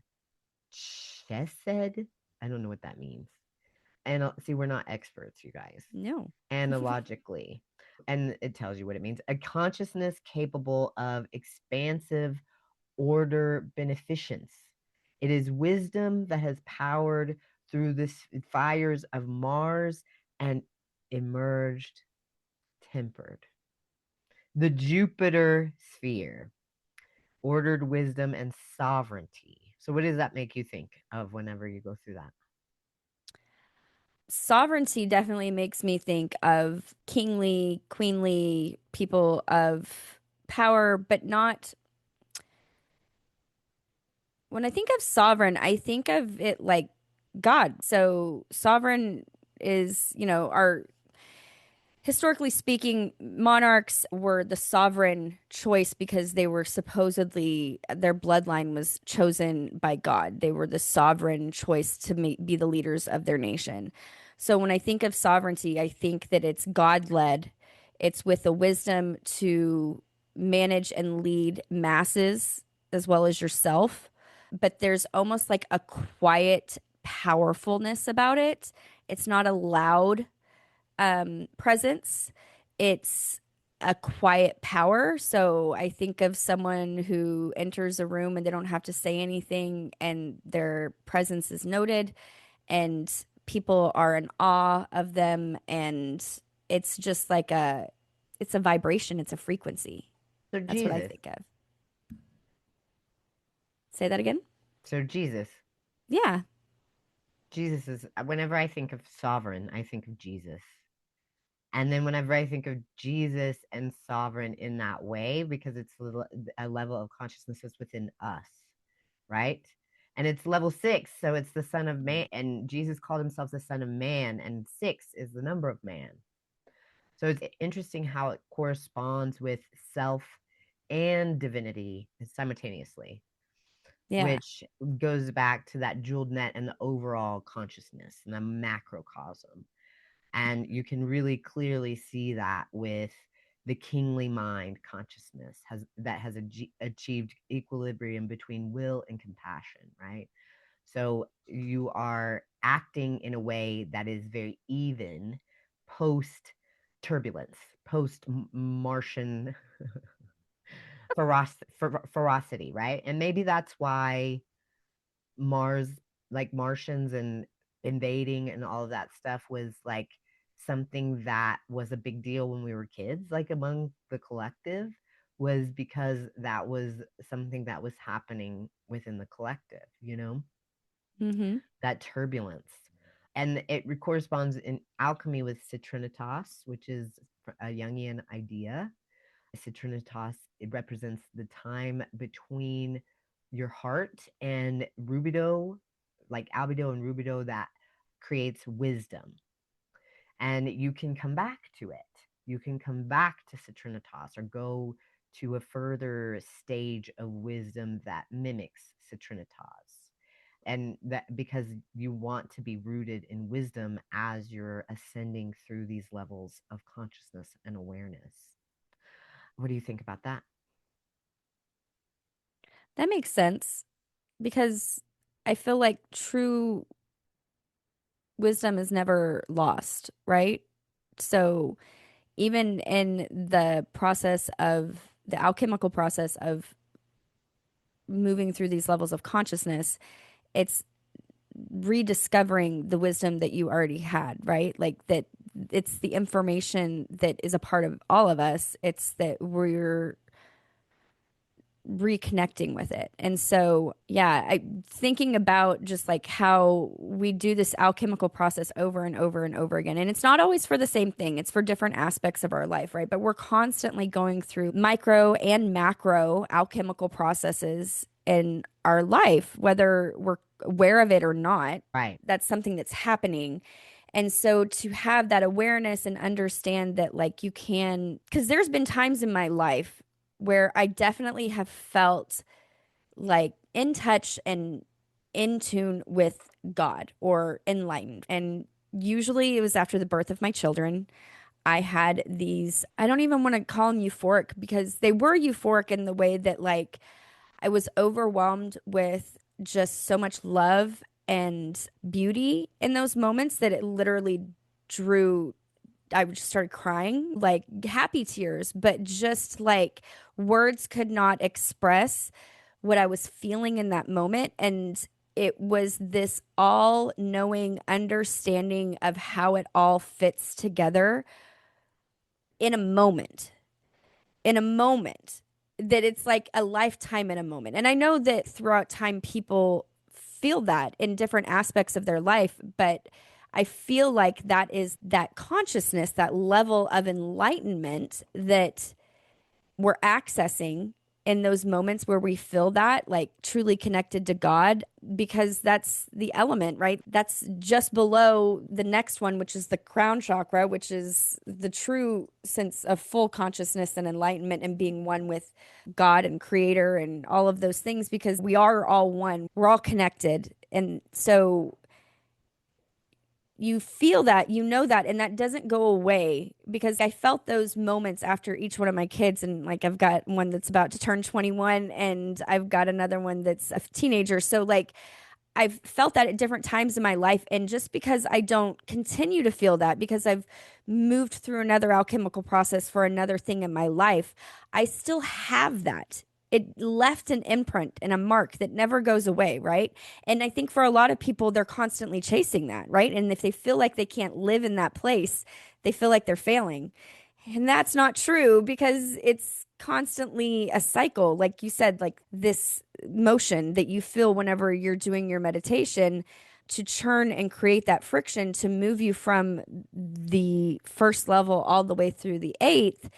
Chesed. I don't know what that means. And see, we're not experts, you guys. No. Analogically, and it tells you what it means: a consciousness capable of expansive order beneficence. It is wisdom that has powered through the fires of Mars and emerged tempered. The Jupiter sphere, ordered wisdom and sovereignty. So, what does that make you think of whenever you go through that? Sovereignty definitely makes me think of kingly, queenly people of power, but not when I think of sovereign, I think of it like God. So sovereign is, our historically speaking, monarchs were the sovereign choice because they were supposedly their bloodline was chosen by God. They were the sovereign choice to be the leaders of their nation. So when I think of sovereignty, I think that it's God led. It's with the wisdom to manage and lead masses as well as yourself. But there's almost like a quiet powerfulness about it. It's not a loud presence. It's a quiet power. So I think of someone who enters a room and they don't have to say anything, and their presence is noted, and people are in awe of them. And it's just like it's a vibration, it's a frequency. So, That's what I Jesus. think of. Say that again. So, Jesus. Yeah. Jesus is, whenever I think of sovereign, I think of Jesus. And then whenever I think of Jesus and sovereign in that way, because it's a level of consciousness that's within us, right? And it's level 6, so it's the Son of Man. And Jesus called himself the Son of Man, and 6 is the number of man. So it's interesting how it corresponds with self and divinity simultaneously, Yeah. which goes back to that jeweled net and the overall consciousness and the macrocosm. And you can really clearly see that with the kingly mind consciousness has achieved equilibrium between will and compassion, right? So you are acting in a way that is very even post turbulence, post Martian ferocity, right? And maybe that's why Mars, like Martians and invading and all of that stuff, was like something that was a big deal when we were kids, like among the collective, was because that was something that was happening within the collective, Mm-hmm. that turbulence. And it corresponds in alchemy with citrinitas, which is a Jungian idea. Citrinitas, it represents the time between your heart and rubido, like albedo and rubido, that creates wisdom. And you can come back to it. You can come back to citrinitas or go to a further stage of wisdom that mimics citrinitas. And that because you want to be rooted in wisdom as you're ascending through these levels of consciousness and awareness. What do you think about that? That makes sense because I feel like true wisdom is never lost, right? So even in the process of the alchemical process of moving through these levels of consciousness, it's rediscovering the wisdom that you already had, right? Like that it's the information that is a part of all of us. It's that we're reconnecting with it. And so, yeah, I thinking about just like how we do this alchemical process over and over and over again. And it's not always for the same thing. It's for different aspects of our life, right? But we're constantly going through micro and macro alchemical processes in our life, whether we're aware of it or not. Right. That's something that's happening. And so to have that awareness and understand that, like, you can, because there's been times in my life where I definitely have felt like in touch and in tune with God or enlightened. And usually it was after the birth of my children. I had these, I don't even want to call them euphoric because they were euphoric in the way that, like, I was overwhelmed with just so much love and beauty in those moments that it literally drew I just started crying, like happy tears, but just like words could not express what I was feeling in that moment. And it was this all knowing understanding of how it all fits together in a moment, in a moment that it's like a lifetime in a moment. And I know that throughout time, people feel that in different aspects of their life, but I feel like that is that consciousness, that level of enlightenment that we're accessing in those moments where we feel that like truly connected to God, because that's the element, right? That's just below the next one, which is the crown chakra, which is the true sense of full consciousness and enlightenment and being one with God and creator and all of those things, because we are all one, we're all connected. And so you feel that, you know that, and that doesn't go away because I felt those moments after each one of my kids. And like, I've got one that's about to turn 21, and I've got another one that's a teenager. So, like, I've felt that at different times in my life. And just because I don't continue to feel that, because I've moved through another alchemical process for another thing in my life, I still have that. It left an imprint and a mark that never goes away, right? And I think for a lot of people, they're constantly chasing that, right? And if they feel like they can't live in that place, they feel like they're failing. And that's not true because it's constantly a cycle. Like you said, like this motion that you feel whenever you're doing your meditation, to churn and create that friction to move you from the first level all the way through the eighth,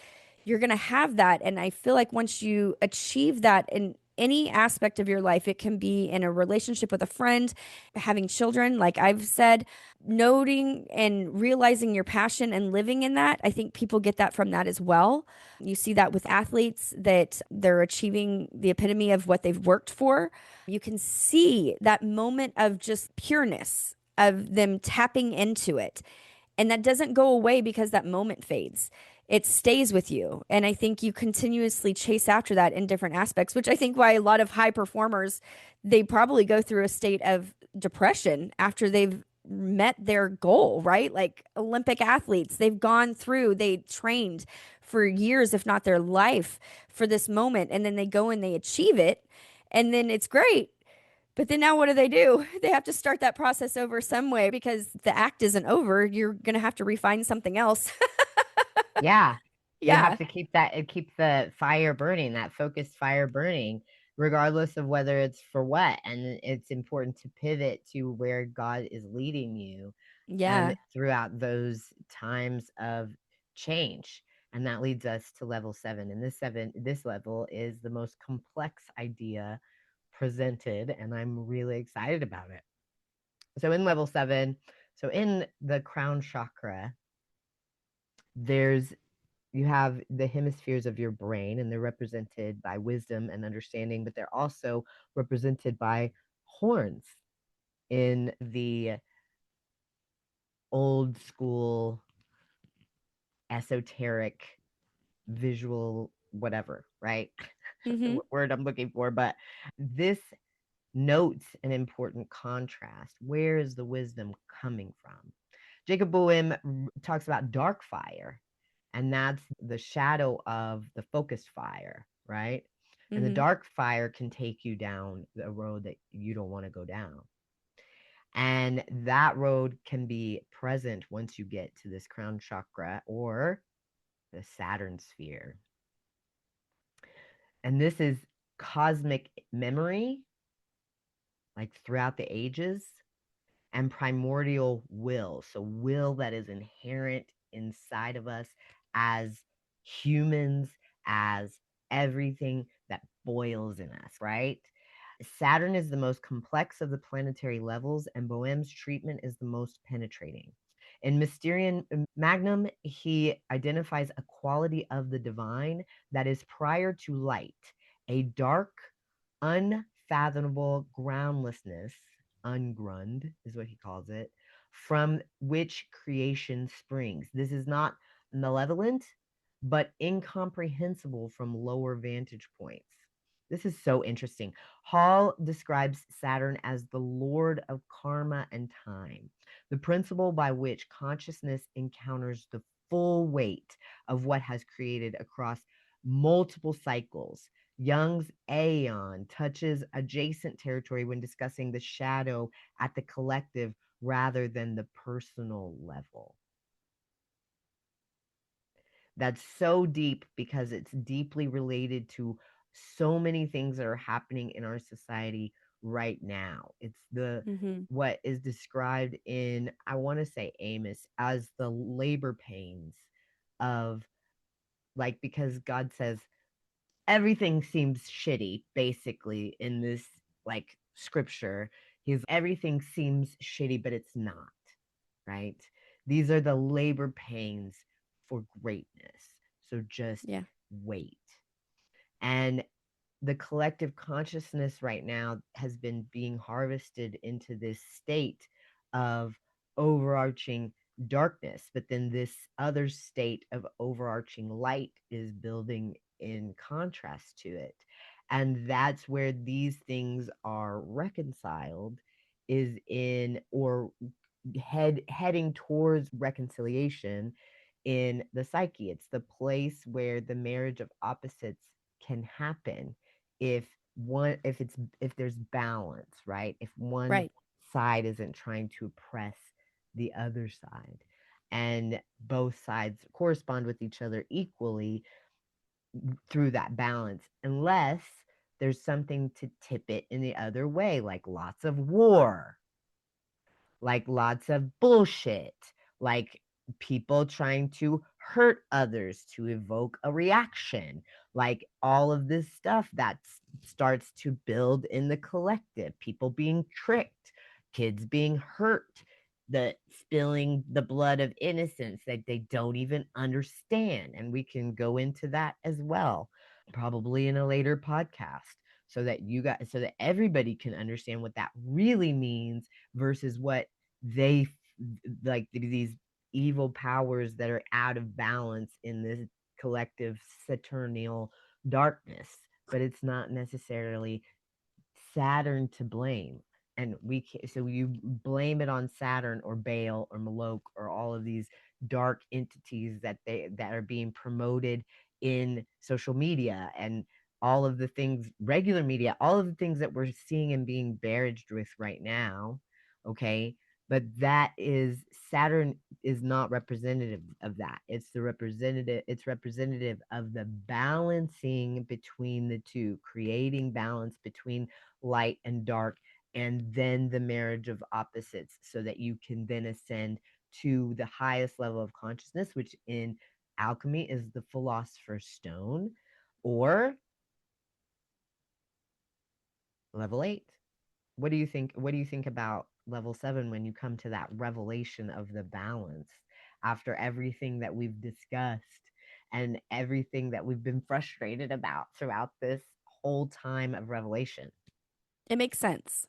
you're going to have that. And I feel like once you achieve that in any aspect of your life, it can be in a relationship with a friend, having children, like I've said, noting and realizing your passion and living in that. I think people get that from that as well. You see that with athletes that they're achieving the epitome of what they've worked for. You can see that moment of just pureness of them tapping into it. And that doesn't go away because that moment fades. It stays with you. And I think you continuously chase after that in different aspects, which I think why a lot of high performers, they probably go through a state of depression after they've met their goal, right? Like Olympic athletes, they've gone through, they trained for years, if not their life, for this moment. And then they go and they achieve it. And then it's great. But then now what do? They have to start that process over some way because the act isn't over. You're going to have to refine something else. Yeah. You have Yeah. to keep that it keep the fire burning, that focused fire burning, regardless of whether it's for what. And it's important to pivot to where God is leading you Yeah. throughout those times of change. And that leads us to level 7. And this level is the most complex idea presented, and I'm really excited about it. So in level 7, so in the crown chakra, there's you have the hemispheres of your brain, and they're represented by wisdom and understanding, but they're also represented by horns in the old school esoteric visual whatever, right? Mm-hmm. The word I'm looking for, but this notes an important contrast. Where is the wisdom coming from? Jacob Boehm talks about dark fire, and that's the shadow of the focused fire, right? And the Mm-hmm. dark fire can take you down a road that you don't want to go down. And that road can be present once you get to this crown chakra or the Saturn sphere. And this is cosmic memory, like throughout the ages, and primordial will. So, will that is inherent inside of us as humans, as everything that boils in us, right? Saturn is the most complex of the planetary levels, and Boehm's treatment is the most penetrating. In Mysterium Magnum, he identifies a quality of the divine that is prior to light, a dark, unfathomable groundlessness, ungrund is what he calls it, from which creation springs. This is not malevolent, but incomprehensible from lower vantage points. This is so interesting. Hall describes Saturn as the lord of karma and time, the principle by which consciousness encounters the full weight of what has created across multiple cycles. Jung's aeon touches adjacent territory when discussing the shadow at the collective rather than the personal level. That's so deep because it's deeply related to so many things that are happening in our society right now. It's the Mm-hmm. what is described in, I want to say, Amos, as the labor pains of, like, because God says everything seems shitty basically in this, like, scripture. He's everything seems shitty, but it's not, right? These are the labor pains for greatness. So just Yeah. wait. And the collective consciousness right now has been being harvested into this state of overarching darkness, but then this other state of overarching light is building in contrast to it. And that's where these things are reconciled, is in, or heading towards reconciliation in the psyche. It's the place where the marriage of opposites can happen if if there's balance, right? If one Right. side isn't trying to oppress the other side, and both sides correspond with each other equally through that balance, unless there's something to tip it in the other way, like lots of war. like lots of bullshit, like people trying to hurt others to evoke a reaction, like all of this stuff that starts to build in the collective, people being tricked, kids being hurt, the spilling the blood of innocence that they don't even understand. And we can go into that as well, probably in a later podcast, so that you guys, so that everybody can understand what that really means versus what they like these evil powers that are out of balance in this collective saturnal darkness. But it's not necessarily Saturn to blame. And we can, so you blame it on Saturn or Baal or Moloch or all of these dark entities that are being promoted in social media and all of the things, regular media, all of the things that we're seeing and being barraged with right now. Okay. But that is, Saturn is not representative of that. It's representative of the balancing between the two, creating balance between light and dark, and then the marriage of opposites, so that you can then ascend to the highest level of consciousness, which in alchemy is the philosopher's stone, or level 8. What do you think about level 7 when you come to that revelation of the balance after everything that we've discussed and everything that we've been frustrated about throughout this whole time of revelation? It makes sense.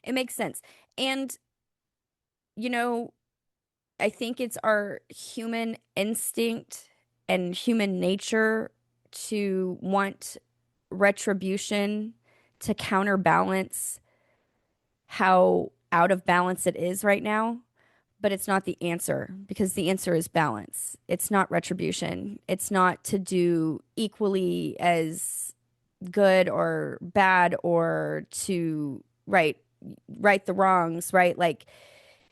It makes sense. And, you know, I think it's our human instinct and human nature to want retribution to counterbalance how out of balance it is right now. But it's not the answer because the answer is balance. It's not retribution. It's not to do equally as good or bad or to right the wrongs, right? Like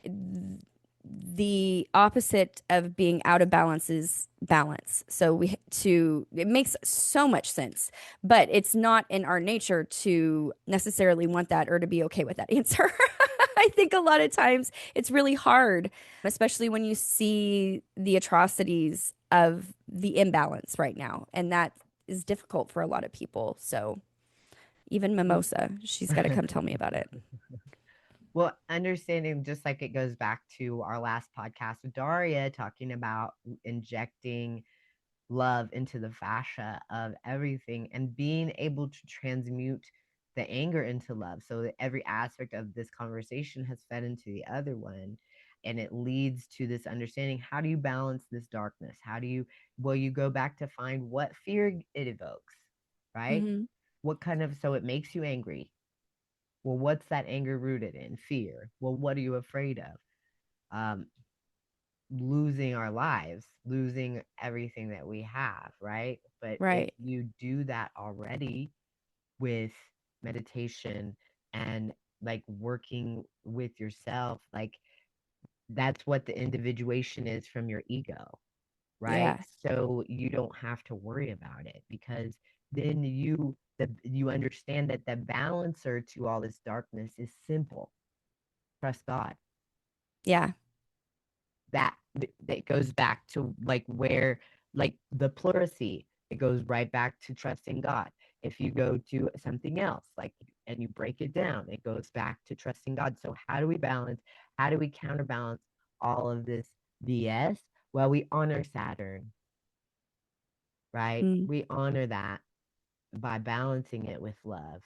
the opposite of being out of balance is balance. So it makes so much sense, but it's not in our nature to necessarily want that or to be okay with that answer. I think a lot of times it's really hard, especially when you see the atrocities of the imbalance right now. And that is difficult for a lot of people. So even Mimosa, she's got to come tell me about it. Well, understanding, just like it goes back to our last podcast with Daria, talking about injecting love into the fascia of everything and being able to transmute the anger into love, so that every aspect of this conversation has fed into the other one. And it leads to this understanding: how do you balance this darkness? How do you, well, you go back to find what fear it evokes, right? Hmm. What kind of, so it makes you angry. Well, what's that anger rooted in? Fear. Well, what are you afraid of? Um, Losing our lives, losing everything that we have, right? But if Right. you do that already with meditation and like working with yourself, like that's what the individuation is from your ego, right? Yeah. So you don't have to worry about it, because then you understand that the balancer to all this darkness is simple: trust God. Yeah. That goes back to like where, like the pleurisy, it goes right back to trusting God. If you go to something else, like, and you break it down, it goes back to trusting God. So how do we balance, how do we counterbalance all of this BS? Well, we honor Saturn, right? Mm. We honor that by balancing it with love.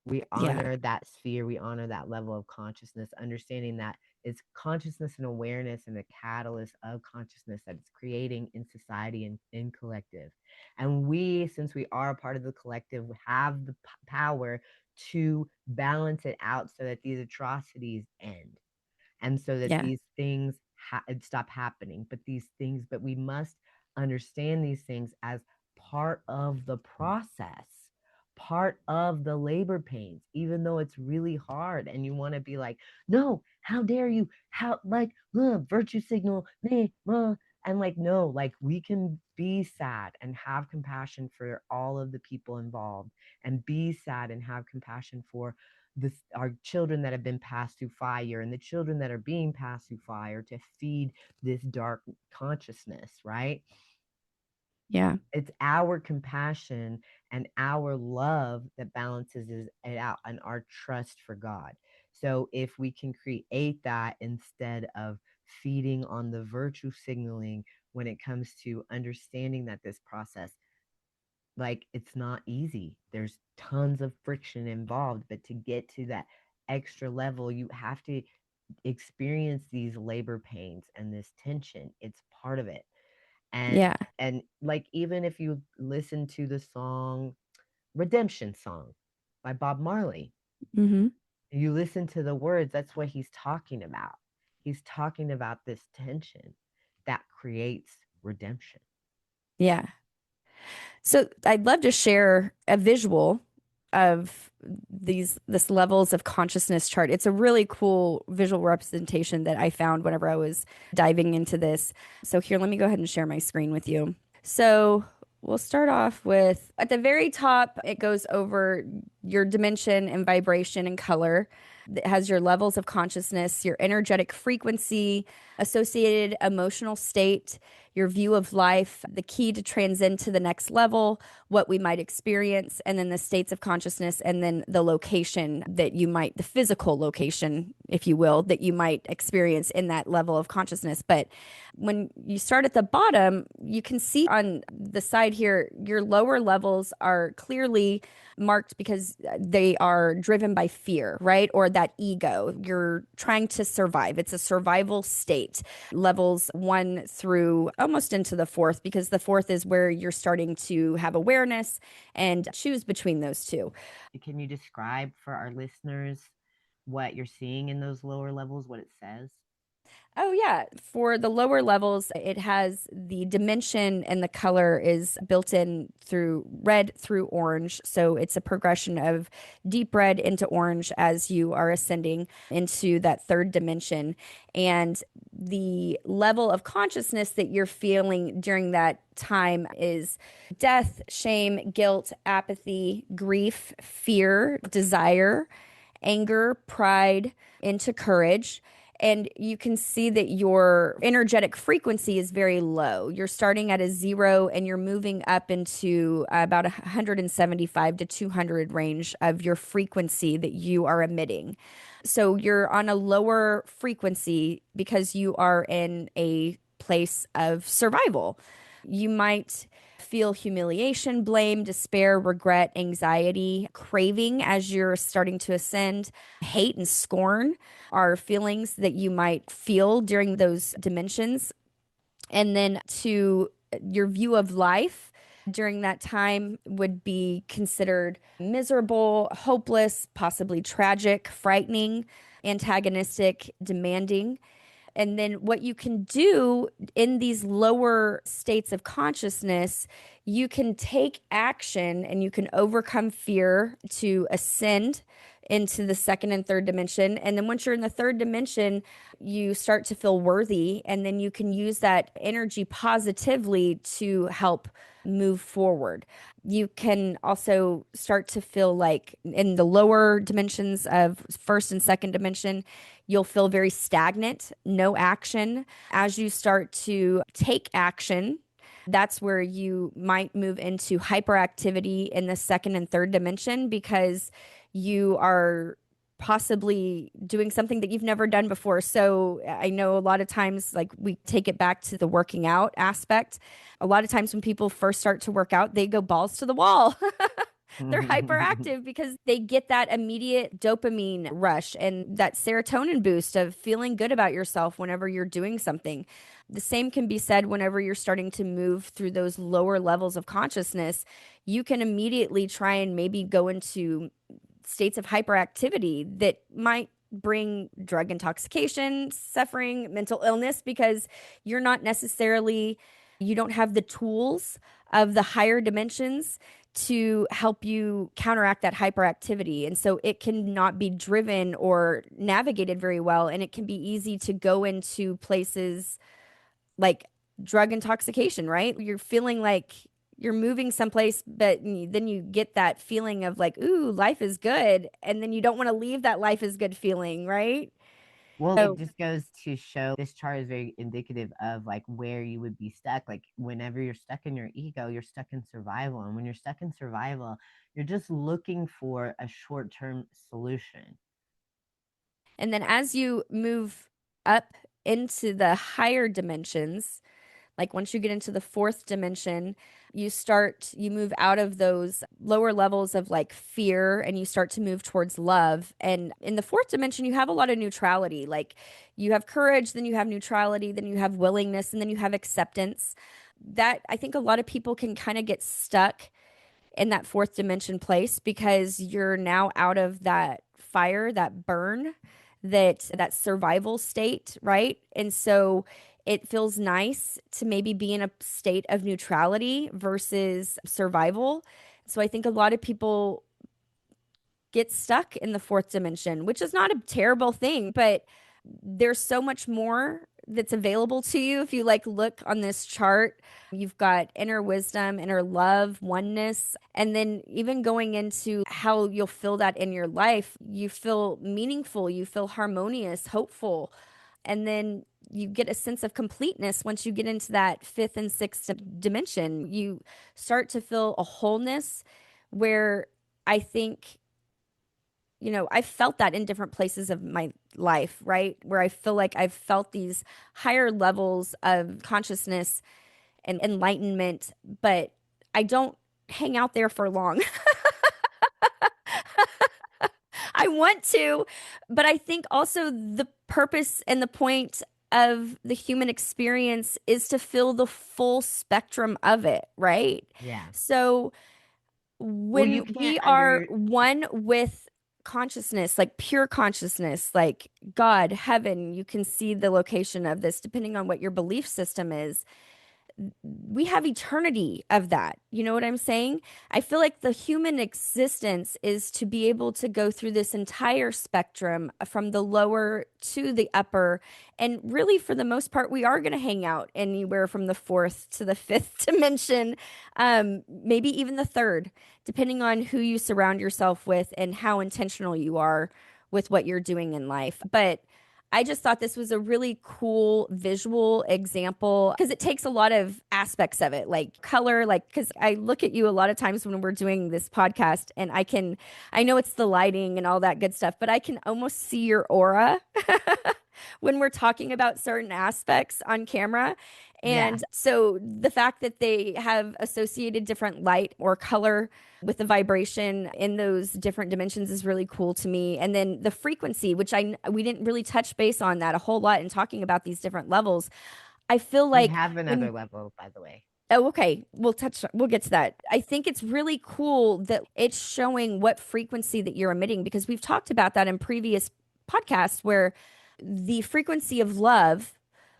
We Yeah. honor that sphere, we honor that level of consciousness, understanding that it's consciousness and awareness and the catalyst of consciousness that it's creating in society and in collective. And we, since we are a part of the collective, have the power to balance it out so that these atrocities end, and so that Yeah. these things stop happening. But we must understand these things as part of the process, part of the labor pains, even though it's really hard and you want to be like, no, how dare you, how, like, virtue signal me, And like, no, like we can be sad and have compassion for all of the people involved, and be sad and have compassion for this, our children that have been passed through fire and the children that are being passed through fire to feed this dark consciousness, right? Yeah. It's our compassion and our love that balances it out, and our trust for God. So if we can create that instead of feeding on the virtue signaling when it comes to understanding that this process, like, it's not easy. There's tons of friction involved, but to get to that extra level, you have to experience these labor pains and this tension. It's part of it. and Yeah. and like, even if you listen to the song Redemption Song by Bob Marley, Hmm. you listen to the words, that's what he's talking about. He's talking about this tension that creates redemption. Yeah. So I'd love to share a visual of this levels of consciousness chart. It's a really cool visual representation that I found whenever I was diving into this. So here, let me go ahead and share my screen with you. So we'll start off with at the very top, it goes over your dimension and vibration and color. It has your levels of consciousness, your energetic frequency, associated emotional state, your view of life, the key to transcend to the next level, what we might experience, and then the states of consciousness, and then the location that you might, the physical location, if you will, that you might experience in that level of consciousness. But when you start at the bottom, you can see on the side here, your lower levels are clearly marked because they are driven by fear, right? Or that ego. You're trying to survive. It's a survival state. Levels one through almost into the fourth, because the fourth is where you're starting to have awareness and choose between those two. Can you describe for our listeners what you're seeing in those lower levels, what it says? Oh, yeah. For the lower levels, it has the dimension and the color is built in through red through orange. So it's a progression of deep red into orange as you are ascending into that third dimension. And the level of consciousness that you're feeling during that time is death, shame, guilt, apathy, grief, fear, desire, anger, pride, into courage. And you can see that your energetic frequency is very low. You're starting at a zero and you're moving up into about 175 to 200 range of your frequency that you are emitting. So you're on a lower frequency because you are in a place of survival. You might feel humiliation, blame, despair, regret, anxiety, craving as you're starting to ascend. Hate and scorn are feelings that you might feel during those dimensions. And then to your view of life during that time would be considered miserable, hopeless, possibly tragic, frightening, antagonistic, demanding. And then what you can do in these lower states of consciousness, you can take action and you can overcome fear to ascend into the second and third dimension. And then once you're in the third dimension, you start to feel worthy. And then you can use that energy positively to help move forward. You can also start to feel like in the lower dimensions of first and second dimension, you'll feel very stagnant, no action. As you start to take action, that's where you might move into hyperactivity in the second and third dimension because you are possibly doing something that you've never done before. So I know a lot of times, like we take it back to the working out aspect. A lot of times when people first start to work out, they go balls to the wall. They're hyperactive because they get that immediate dopamine rush and that serotonin boost of feeling good about yourself whenever you're doing something. The same can be said whenever you're starting to move through those lower levels of consciousness. You can immediately try and maybe go into states of hyperactivity that might bring drug intoxication, suffering, mental illness, because you're not necessarily, you don't have the tools of the higher dimensions to help you counteract that hyperactivity. And so it can not be driven or navigated very well. And it can be easy to go into places like drug intoxication, right? You're feeling like you're moving someplace, but then you get that feeling of like, ooh, life is good. And then you don't want to leave that life is good feeling, right? Well, it So, just goes to show this chart is very indicative of like where you would be stuck. Like whenever you're stuck in your ego, you're stuck in survival. And when you're stuck in survival, you're just looking for a short-term solution. and then as you move up into the higher dimensions, like once you get into the fourth dimension, you move out of those lower levels of like fear and you start to move towards love. And in the fourth dimension, you have a lot of neutrality. Like you have courage, then you have neutrality, then you have willingness, and then you have acceptance. That I think a lot of people can kind of get stuck in that fourth dimension place because you're now out of that fire, that burn, that survival state, right? And so it feels nice to maybe be in a state of neutrality versus survival. So I think a lot of people get stuck in the fourth dimension, which is not a terrible thing, but there's so much more that's available to you if you like look on this chart. You've got inner wisdom, inner love, oneness, and then even going into how you'll feel that in your life, you feel meaningful, you feel harmonious, hopeful, and then you get a sense of completeness once you get into that fifth and sixth dimension. You start to feel a wholeness where I think I felt that in different places of my life, right? Where I feel like I've felt these higher levels of consciousness and enlightenment, but I don't hang out there for long. I want to, but I think also the purpose and the point of the human experience is to feel the full spectrum of it, right? Yeah. So Well, when you can't we are under one with consciousness, like pure consciousness, like God, heaven, you can see the location of this depending on what your belief system is. We have eternity of that. You know what I'm saying? I feel like the human existence is to be able to go through this entire spectrum from the lower to the upper. And really, for the most part, we are going to hang out anywhere from the fourth to the fifth dimension, maybe even the third, depending on who you surround yourself with and how intentional you are with what you're doing in life. But I just thought this was a really cool visual example because it takes a lot of aspects of it, like color, like, because I look at you a lot of times when we're doing this podcast and I know it's the lighting and all that good stuff, but I can almost see your aura when we're talking about certain aspects on camera. yeah. And so the fact that they have associated different light or color with the vibration in those different dimensions is really cool to me. And then the frequency, which we didn't really touch base on that a whole lot in talking about these different levels. I feel We like have another when level, by the way. Oh, okay. We'll get to that. I think it's really cool that it's showing what frequency that you're emitting because we've talked about that in previous podcasts where the frequency of love,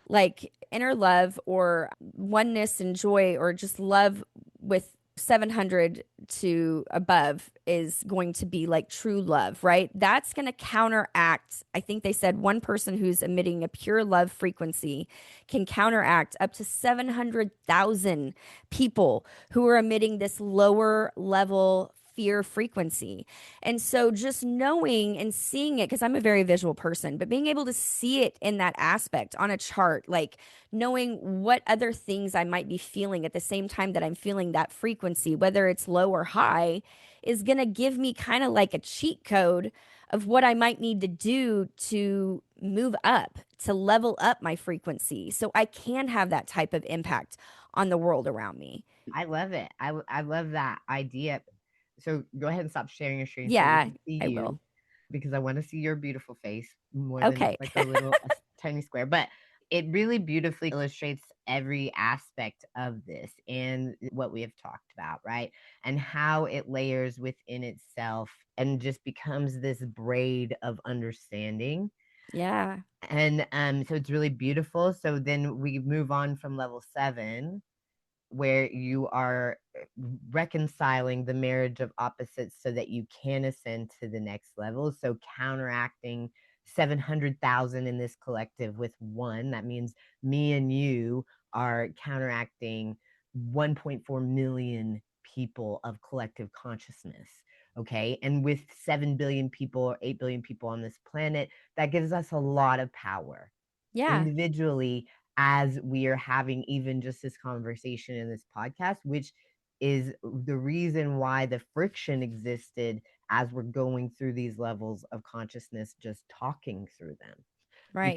like inner love or oneness and joy or just love with 700 to above is going to be like true love, right? That's going to counteract. I think they said one person who's emitting a pure love frequency can counteract up to 700,000 people who are emitting this lower level fear frequency. And so just knowing and seeing it, because I'm a very visual person, but being able to see it in that aspect on a chart, like knowing what other things I might be feeling at the same time that I'm feeling that frequency, whether it's low or high, is going to give me kind of like a cheat code of what I might need to do to move up, to level up my frequency so I can have that type of impact on the world around me. I love it. I love that idea. So go ahead and stop sharing your screen so we Yeah, can see I will. you because I want to see your beautiful face more than Okay. just like a tiny square. But it really beautifully illustrates every aspect of this and what we have talked about, right? And how it layers within itself and just becomes this braid of understanding. Yeah. And so it's really beautiful. So then we move on from level 7 where you are reconciling the marriage of opposites so that you can ascend to the next level. So counteracting 700,000 in this collective with one, that means me and you are counteracting 1.4 million people of collective consciousness. Okay. And with 7 billion people or 8 billion people on this planet, that gives us a lot of power Yeah. individually as we are having even just this conversation in this podcast, which is the reason why the friction existed as we're going through these levels of consciousness, just talking through them Right.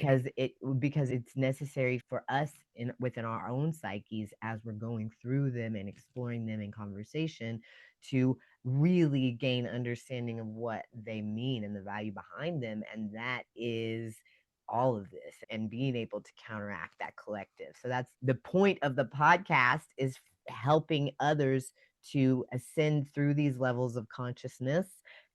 because it's necessary for us in within our own psyches as we're going through them and exploring them in conversation to really gain understanding of what they mean and the value behind them, and that is all of this and being able to counteract that collective. So that's the point of the podcast, is helping others to ascend through these levels of consciousness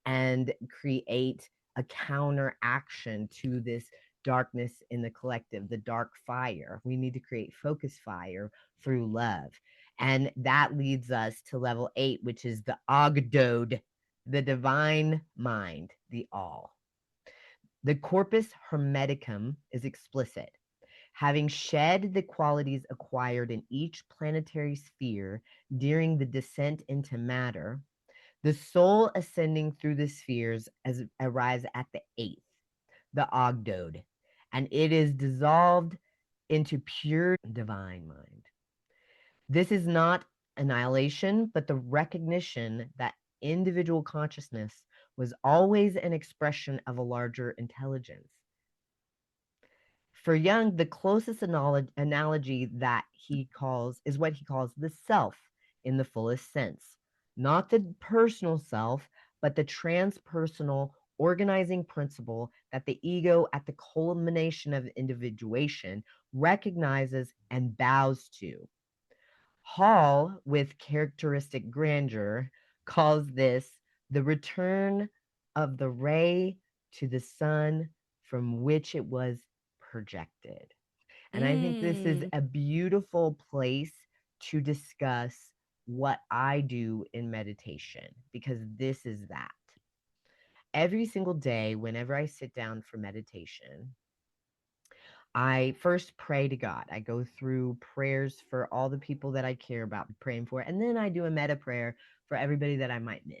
and create a counteraction to this darkness in the collective, the dark fire. We need to create focus fire through love. And that leads us to level 8, which is the Ogdode, the divine mind, the all. The corpus hermeticum is explicit. Having shed the qualities acquired in each planetary sphere during the descent into matter, the soul ascending through the spheres as arrives at the eighth, the Ogdode, and it is dissolved into pure divine mind. This is not annihilation, but the recognition that individual consciousness was always an expression of a larger intelligence. For Jung, the closest analogy that he calls is what he calls the self in the fullest sense, not the personal self, but the transpersonal organizing principle that the ego, at the culmination of individuation, recognizes and bows to. Hall, with characteristic grandeur, calls this the return of the ray to the sun from which it was projected. And I think this is Mm. a beautiful place to discuss what I do in meditation, because this is that. Every single day, whenever I sit down for meditation, I first pray to God. I go through prayers for all the people that I care about praying for, and then I do a meta prayer for everybody that I might miss,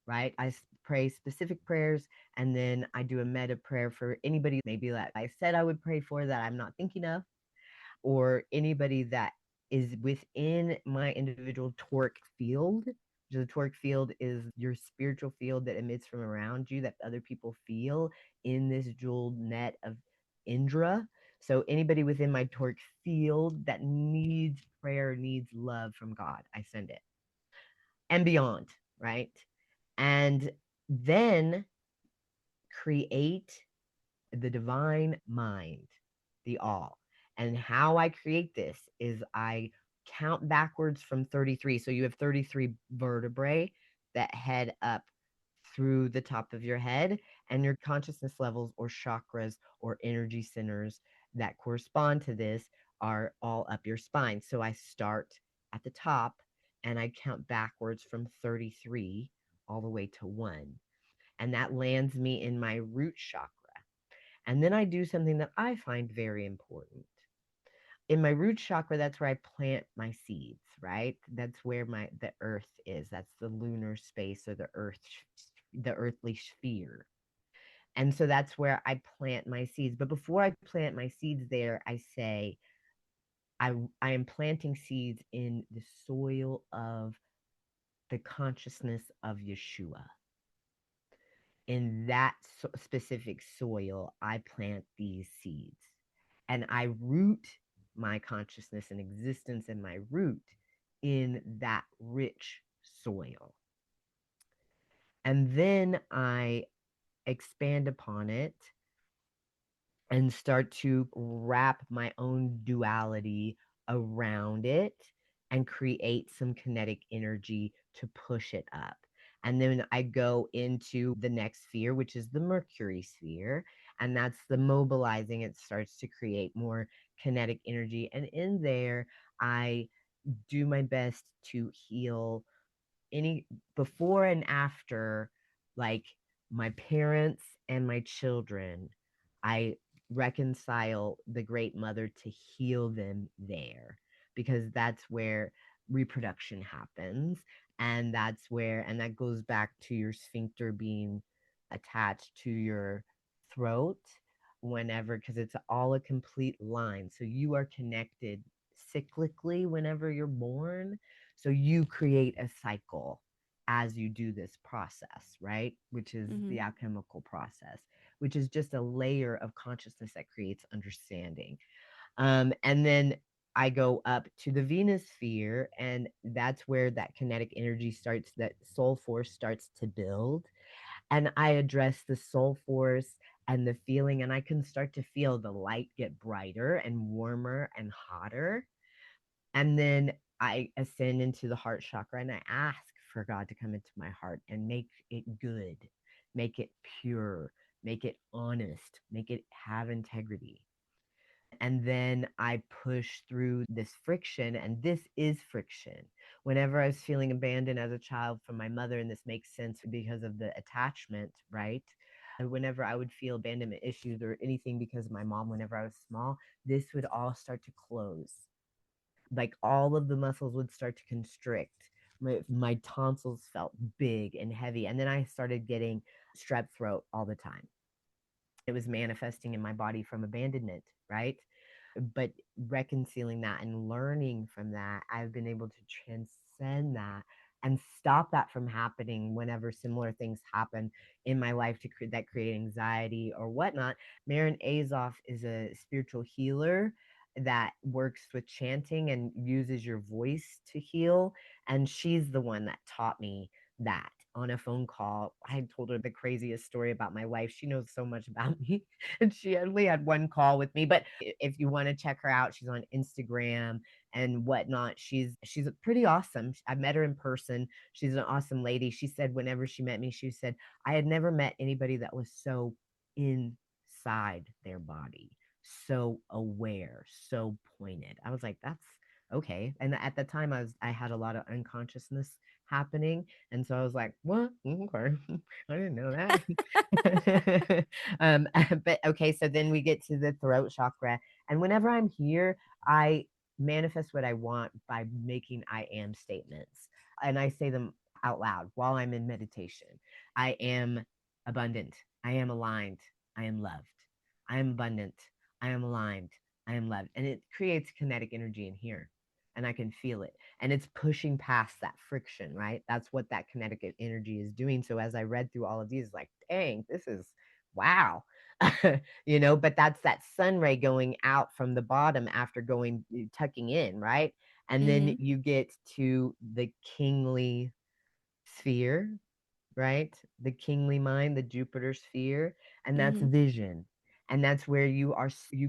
right? Pray specific prayers, and then I do a meta prayer for anybody maybe that I said I would pray for that I'm not thinking of, or anybody that is within my individual toric field. The toric field is your spiritual field that emits from around you that other people feel in this jeweled net of Indra. So anybody within my toric field that needs prayer, needs love from God, I send it and beyond, right? And then create the divine mind, the all. And how I create this is I count backwards from 33. So you have 33 vertebrae that head up through the top of your head, and your consciousness levels or chakras or energy centers that correspond to this are all up your spine. So I start at the top and I count backwards from 33 all the way to 1. And that lands me in my root chakra. And then I do something that I find very important. In my root chakra, that's where I plant my seeds, right? That's where the earth is. That's the lunar space, or the earthly sphere. And so that's where I plant my seeds. But before I plant my seeds there, I say I am planting seeds in the soil of the consciousness of Yeshua. In that specific soil, I plant these seeds, and I root my consciousness and existence and my root in that rich soil. And then I expand upon it and start to wrap my own duality around it and create some kinetic energy to push it up. And then I go into the next sphere, which is the Mercury sphere. And that's the mobilizing. It starts to create more kinetic energy. And in there, I do my best to heal any before and after, like my parents and my children. I reconcile the great mother to heal them there, because that's where reproduction happens. And that's where, and that goes back to your sphincter being attached to your throat whenever, because it's all a complete line. So you are connected cyclically whenever you're born. So you create a cycle as you do this process, right? Which is Mm-hmm. the alchemical process, which is just a layer of consciousness that creates understanding. And then I go up to the Venus sphere, and that's where that kinetic energy starts, that soul force starts to build. And I address the soul force and the feeling, and I can start to feel the light get brighter and warmer and hotter. And then I ascend into the heart chakra and I ask for God to come into my heart and make it good, make it pure, make it honest, make it have integrity. And then I push through this friction, and this is friction. Whenever I was feeling abandoned as a child from my mother, and this makes sense because of the attachment, right? And whenever I would feel abandonment issues or anything because of my mom, whenever I was small, this would all start to close. Like all of the muscles would start to constrict. My tonsils felt big and heavy. And then I started getting strep throat all the time. It was manifesting in my body from abandonment, right? But reconciling that and learning from that, I've been able to transcend that and stop that from happening whenever similar things happen in my life that create anxiety or whatnot. Marin Azoff is a spiritual healer that works with chanting and uses your voice to heal. And she's the one that taught me that on a phone call. I told her the craziest story about my life. She knows so much about me. And she only had one call with me. But if you want to check her out, she's on Instagram and whatnot. She's pretty awesome. I met her in person. She's an awesome lady. She said whenever she met me, she said, I had never met anybody that was so inside their body, so aware, so pointed. I was like, that's okay. And at the time I had a lot of unconsciousness happening. And so I was like, what? Okay. I didn't know that. But okay, so then we get to the throat chakra. And whenever I'm here, I manifest what I want by making I am statements. And I say them out loud while I'm in meditation. I am abundant. I am aligned. I am loved. I am abundant. I am aligned. I am loved. And it creates kinetic energy in here. And I can feel it. And it's pushing past that friction, right? That's what that kinetic energy is doing. So as I read through all of these, like, dang, this is wow. But that's that sun ray going out from the bottom after going tucking in, right? And then Mm-hmm. you get to the kingly sphere, right? The kingly mind, the Jupiter sphere, and that's Mm-hmm. vision. And that's where you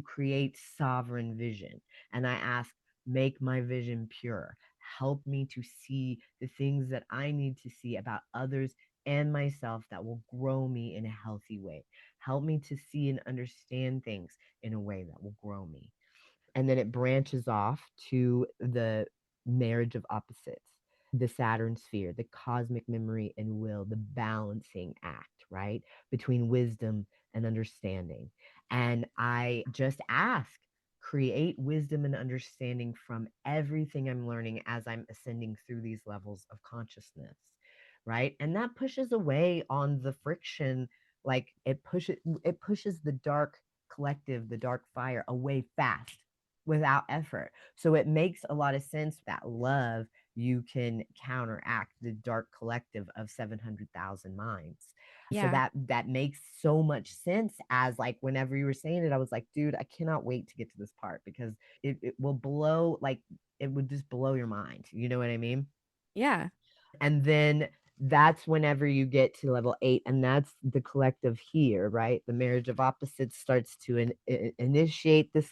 create sovereign vision. And I ask, make my vision pure. Help me to see the things that I need to see about others and myself that will grow me in a healthy way. Help me to see and understand things in a way that will grow me. And then it branches off to the marriage of opposites, the Saturn sphere, the cosmic memory and will, the balancing act, right? Between wisdom and understanding. And I just ask, create wisdom and understanding from everything I'm learning as I'm ascending through these levels of consciousness, right? And that pushes away on the friction. Like it pushes the dark collective, the dark fire away fast without effort. So it makes a lot of sense that love, you can counteract the dark collective of 700,000 minds. So Yeah. that makes so much sense. As like whenever you were saying it, I was like, dude, I cannot wait to get to this part because it will blow, like it would just blow your mind. You know what I mean? Yeah. And then that's whenever you get to level 8, and that's the collective here, right? The marriage of opposites starts to initiate this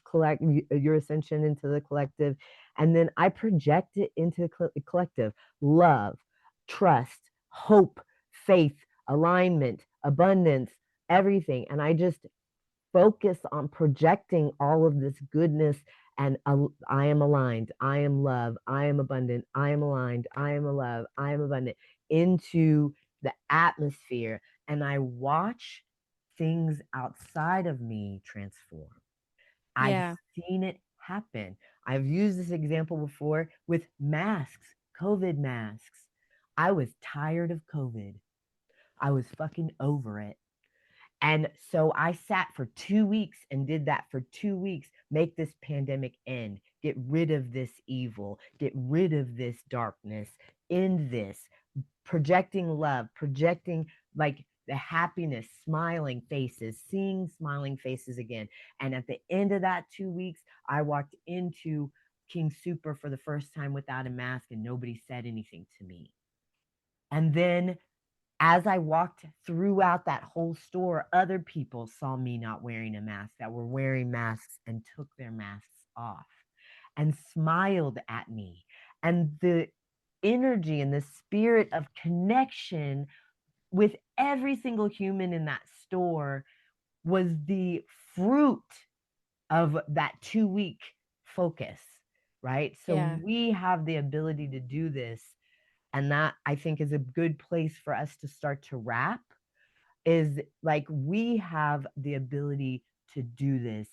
your ascension into the collective. And then I project it into the collective: love, trust, hope, faith, alignment, abundance, everything. And I just focus on projecting all of this goodness. And I am aligned, I am love, I am abundant, I am aligned, I am love, I am abundant into the atmosphere. And I watch things outside of me transform. I've Yeah. seen it happen. I've used this example before with masks, COVID masks. I was tired of COVID. I was fucking over it. And so I sat for 2 weeks and did that for 2 weeks. Make this pandemic end. Get rid of this evil. Get rid of this darkness. End this. Projecting love, projecting like the happiness, smiling faces, seeing smiling faces again. And at the end of that 2 weeks, I walked into King Super for the first time without a mask and nobody said anything to me. And then as I walked throughout that whole store, other people saw me not wearing a mask that were wearing masks and took their masks off and smiled at me. And the energy and the spirit of connection with every single human in that store was the fruit of that 2 week focus, right? So Yeah. we have the ability to do this. And that I think is a good place for us to start to wrap is like we have the ability to do this,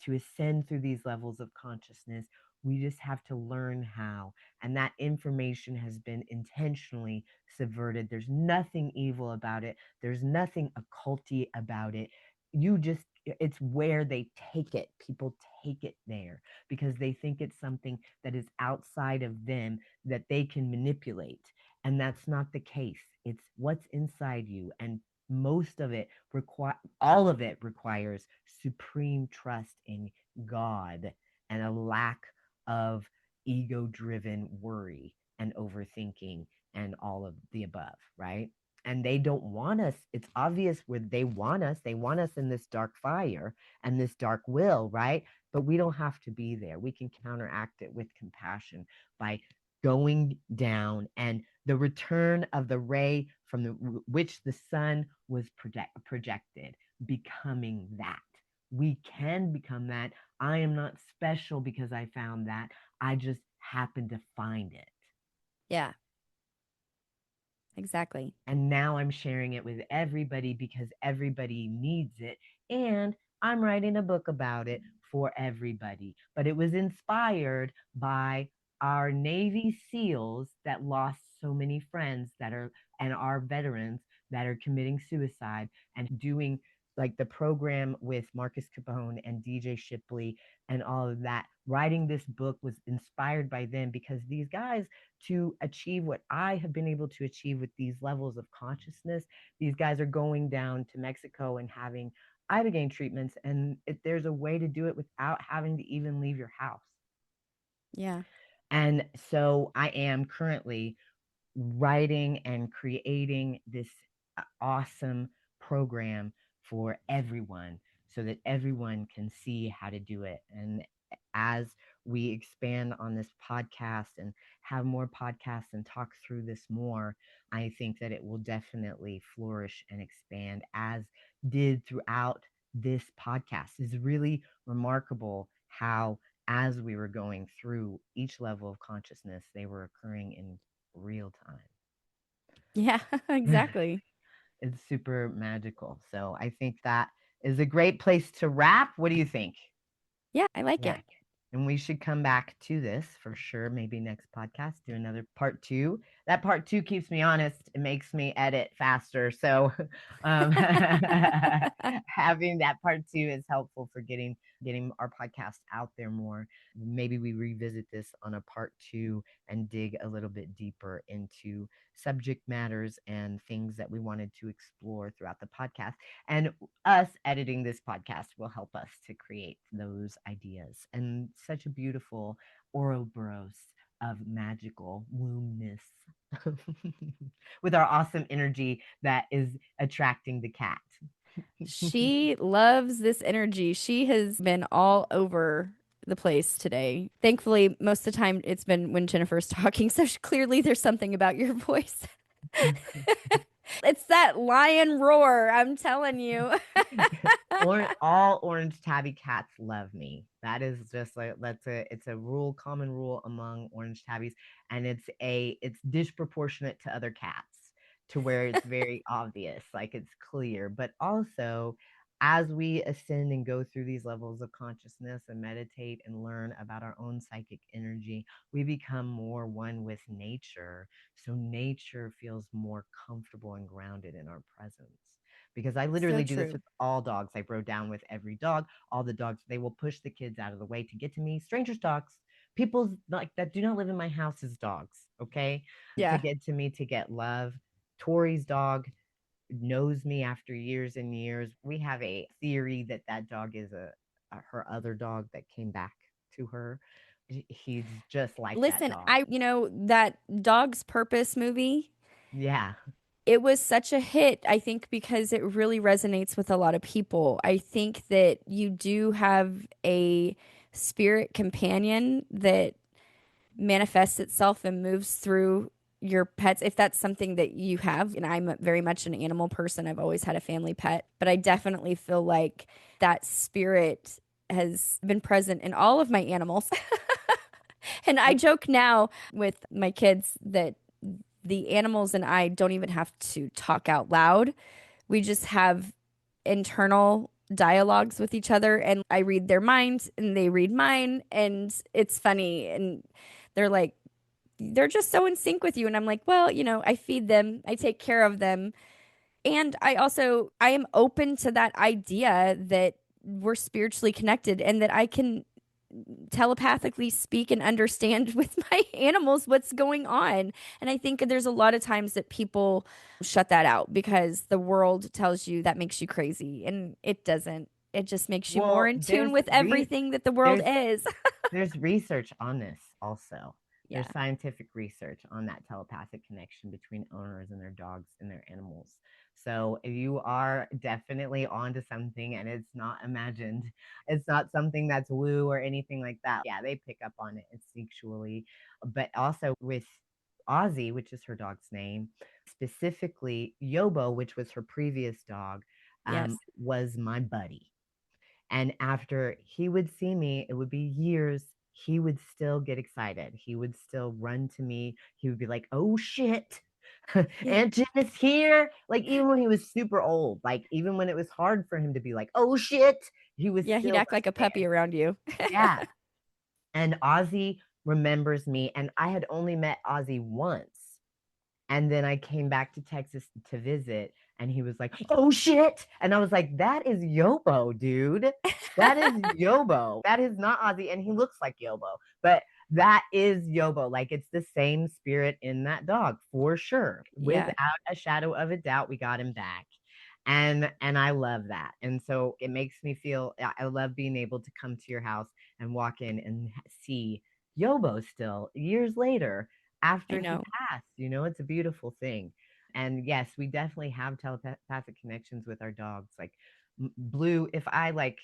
to ascend through these levels of consciousness. We just have to learn how. And that information has been intentionally subverted. There's nothing evil about it, there's nothing occulty about it. You just, it's where they take it. People take it there because they think it's something that is outside of them that they can manipulate. And that's not the case. It's what's inside you. And most of it require all of it requires supreme trust in God and a lack of ego driven worry and overthinking and all of the above, right? And they don't want us. It's obvious where they want us in this dark fire and this dark will, right? But we don't have to be there. We can counteract it with compassion by going down, and the return of the ray from which the sun was projected, becoming that. We can become that. I am not special because I found that. I just happened to find it. Yeah. Exactly. And now I'm sharing it with everybody because everybody needs it. And I'm writing a book about it for everybody. But it was inspired by our Navy SEALs that lost so many friends that are, and our veterans that are committing suicide and doing like the program with Marcus Capone and DJ Shipley and all of that. Writing this book was inspired by them because these guys, to achieve what I have been able to achieve with these levels of consciousness, these guys are going down to Mexico and having ibogaine treatments, and there's a way to do it without having to even leave your house. Yeah. And so I am currently writing and creating this awesome program for everyone so that everyone can see how to do it. And as we expand on this podcast and have more podcasts and talk through this more, I think that it will definitely flourish and expand as did throughout this podcast. It's really remarkable how as we were going through each level of consciousness, they were occurring in real Yeah. time. Exactly. It's super magical. So I think that is a great place to wrap. What do you think? Yeah. I like Yeah. it. And we should come back to this for sure. Maybe next podcast, do another part two. That part two keeps me honest. It makes me edit faster. So having that part two is helpful for getting our podcast out there more. Maybe we revisit this on a part two and dig a little bit deeper into subject matters and things that we wanted to explore throughout the podcast. And us editing this podcast will help us to create those ideas and such a beautiful Ouroboros of magical wombness with our awesome energy that is attracting the cat. She loves this energy. She has been all over the place today. Thankfully, most of the time it's been when Jennifer's talking. So clearly there's something about your voice. It's that lion roar. I'm telling you. All orange tabby cats love me. That is just like it's a rule, common rule among orange tabbies, and it's disproportionate to other cats. to where it's very obvious, like it's clear. But also, as we ascend and go through these levels of consciousness and meditate and learn about our own psychic energy, we become more one with nature. So nature feels more comfortable and grounded in our presence. Because I So literally do this true. with all dogs. I bro down with every dog. All the dogs, they will push the kids out of the way to get to me. Strangers' dogs, people's like that do not live in my house's dogs, okay? To Yeah. get to me to get love. Tori's dog knows me after years and years. We have a theory that that dog is a her other dog that came back to her. He's just like that Listen, dog. that Dog's Purpose movie, Yeah. it was such a hit, I think, because it really resonates with a lot of people. I think that you do have a spirit companion that manifests itself and moves through your pets if that's something that you have. And I'm very much an animal person. I've always had a family pet, but I definitely feel like that spirit has been present in all of my animals. And I joke now with my kids that the animals and I don't even have to talk out loud. We just have internal dialogues with each other, and I read their minds and they read mine, and it's funny. And they're like, they're just so in sync with you. And I'm like, well, I feed them, I take care of them. And I am open to that idea that we're spiritually connected and that I can telepathically speak and understand with my animals what's going on. And I think there's a lot of times that people shut that out because the world tells you that makes you crazy, and it doesn't. It just makes you more Well, in tune with everything that the world there's is. there's research on this also. There's Yeah, scientific research on that telepathic connection between owners and their dogs and their animals. So you are definitely onto something, and it's not imagined. It's not something that's woo or anything like that. Yeah, they pick up on it instinctually. But also with Ozzy, which is her dog's name, specifically Yobo, which was her previous dog, yes. was my buddy. And after he would see me, it would be years. He would still get excited. He would still run to me. He would be like, oh shit, Yeah. Aunt Jen is here. Like, even when he was super old, like, even when it was hard for him to be like, oh shit, he was Yeah, he'd still act like a puppy there. around you. Yeah. And Ozzy remembers me. And I had only met Ozzy once. And then I came back to Texas to visit, and he was like, "Oh shit!" And I was like, "That is Yobo, dude. That is Yobo. That is not Ozzy." And he looks like Yobo, but that is Yobo. Like, it's the same spirit in that dog for sure, Yeah, without a shadow of a doubt. We got him back, and I love that. And so it makes me feel I love being able to come to your house and walk in and see Yobo still years later I after he know. passed. It's a beautiful thing. And yes, we definitely have telepathic connections with our dogs. Like Blue, if I like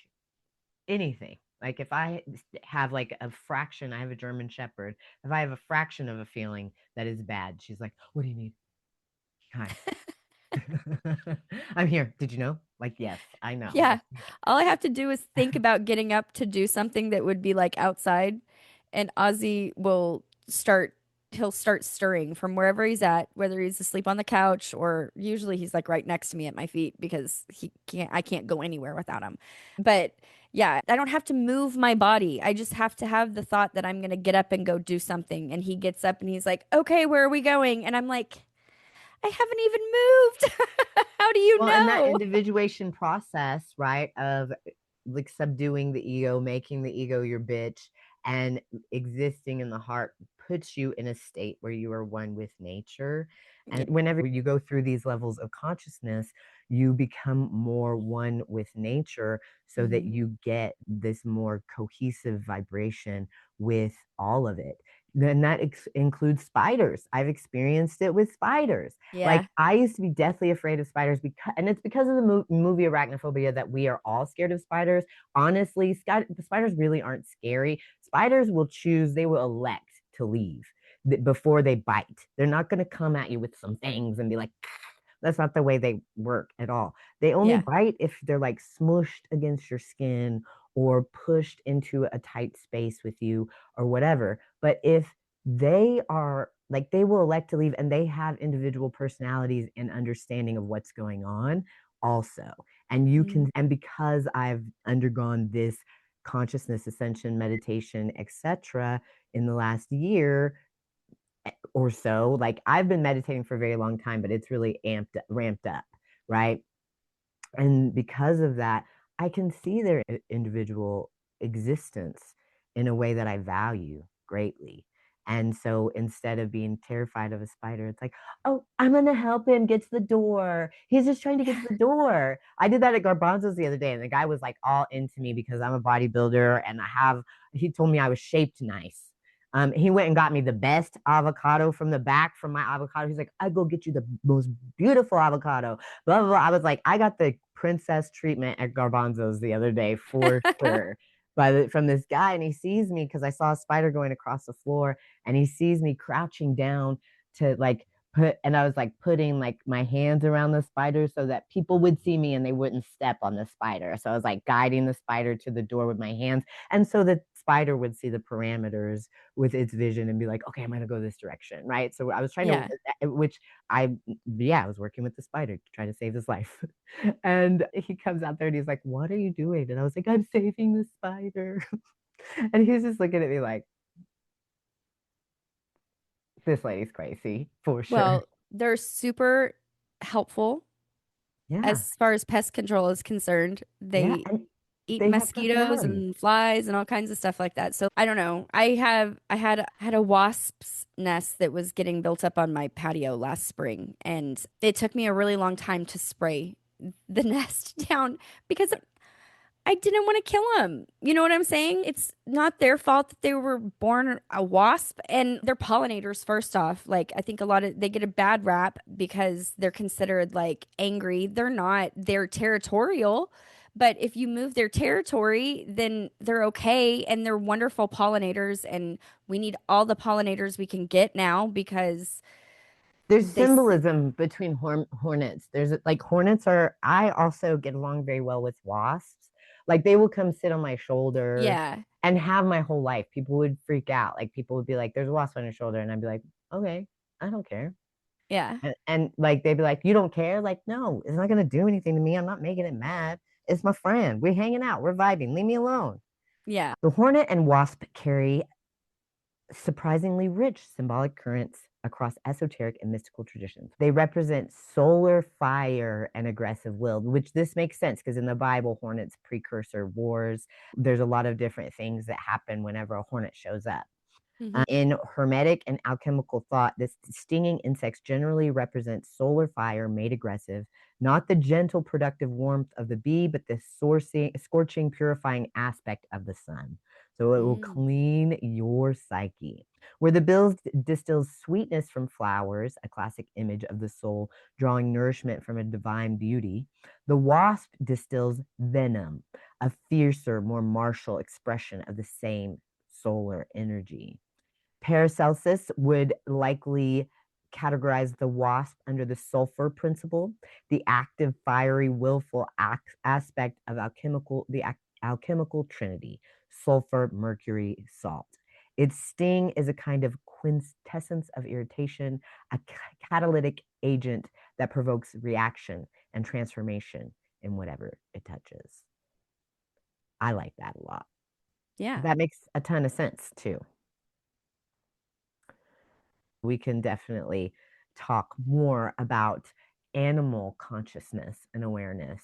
anything, like if I have like a fraction, I have a German Shepherd. If I have a fraction of a feeling that is bad, she's like, "What do you need? Hi." I'm here. Did you know? Like, yes, I know. Yeah. Like, All I have to do is think about getting up to do something that would be like outside, and he'll start stirring from wherever he's at, whether he's asleep on the couch or usually he's like right next to me at my feet because I can't go anywhere without him. But yeah, I don't have to move my body. I just have to have the thought that I'm going to get up and go do something. And he gets up and he's like, "Okay, where are we going?" And I'm like, "I haven't even moved." How do you well, and that know? individuation process, right, of like subduing the ego, making the ego your bitch, and existing in the heart puts you in a state where you are one with nature. Yeah. And whenever you go through these levels of consciousness, you become more one with nature so that Mhm. you get this more cohesive vibration with all of it. Then that includes spiders. I've experienced it with spiders. Yeah. Like, I used to be deathly afraid of spiders because, and it's because of the movie Arachnophobia that we are all scared of spiders. Honestly, the spiders really aren't scary. Spiders will choose, they will elect to leave before they bite. They're not going to come at you with some fangs and be like, that's not the way they work at all. They only Yeah. bite if they're like smushed against your skin or pushed into a tight space with you or whatever. But if they are like they will elect to leave, and they have individual personalities and understanding of what's going on also. And you Mm. can, and because I've undergone this consciousness ascension meditation, etc., in the last year or so, like I've been meditating for a very long time, but it's really ramped up, right? And because of that, I can see their individual existence in a way that I value greatly. And so instead of being terrified of a spider, it's like, oh, I'm going to help him get to the door. He's just trying to get Yeah. to the door. I did that at Garbanzo's the other day, and the guy was like all into me because I'm a bodybuilder and he told me I was shaped nice. He went and got me the best avocado from the back from my avocado. He's like, I go get you the most beautiful avocado. Blah, blah, blah. I was like, I got the princess treatment at Garbanzo's the other day for sure. From this guy, and he sees me because I saw a spider going across the floor, and he sees me crouching down to like and I was like putting like my hands around the spider so that people would see me and they wouldn't step on the spider. So I was like guiding the spider to the door with my hands, and so the spider would see the parameters with its vision and be like, okay, I'm gonna go this direction, right? So I was trying to, Yeah. which I, yeah, I was working with the spider to try to save his life. And he comes out there and he's like, what are you doing? And I was like, I'm saving the spider. And he's just looking at me like, this lady's crazy for sure. Well, they're super helpful Yeah. as far as pest control is concerned. Yeah. They And eat they have mosquitoes personalities. and flies and all kinds of stuff like that. So I don't know. I had a wasp's nest that was getting built up on my patio last spring, and it took me a really long time to spray the nest down because I didn't want to kill them. You know what I'm saying? It's not their fault that they were born a wasp, and they're pollinators first off. Like I think a lot of they get a bad rap because they're considered like angry. They're not. They're territorial. But if you move their territory, then they're okay and they're wonderful pollinators, and we need all the pollinators we can get now because There's they s- symbolism between hornets. There's like hornets are, I also get along very well with wasps. Like they will come sit on my shoulder yeah. and have my whole life. People would freak out. Like people would be like, there's a wasp on your shoulder. And I'd be like, okay, I don't care. Yeah. And like they'd be like, you don't care? Like, no, it's not gonna do anything to me. I'm not making it mad. It's my friend. We're hanging out, we're vibing. Leave me alone. Yeah. The hornet and wasp carry surprisingly rich symbolic currents across esoteric and mystical traditions. They represent solar fire and aggressive will, which this makes sense because in the Bible, hornets precursor wars. There's a lot of different things that happen whenever a hornet shows up. Hmm. In Hermetic and alchemical thought, this stinging insects generally represent solar fire made aggressive, not the gentle, productive warmth of the bee, but the scorching, purifying aspect of the sun. So it will Mm. clean your psyche. Where the bill distills sweetness from flowers, a classic image of the soul drawing nourishment from a divine beauty, the wasp distills venom, a fiercer, more martial expression of the same solar energy. Paracelsus would likely categorize the wasp under the sulfur principle, the active, fiery, willful aspect of alchemical trinity: sulfur, mercury, salt. Its sting is a kind of quintessence of irritation, a catalytic agent that provokes reaction and transformation in whatever it touches. I like that a lot. Yeah. That makes a ton of sense too. We can definitely talk more about animal consciousness and awareness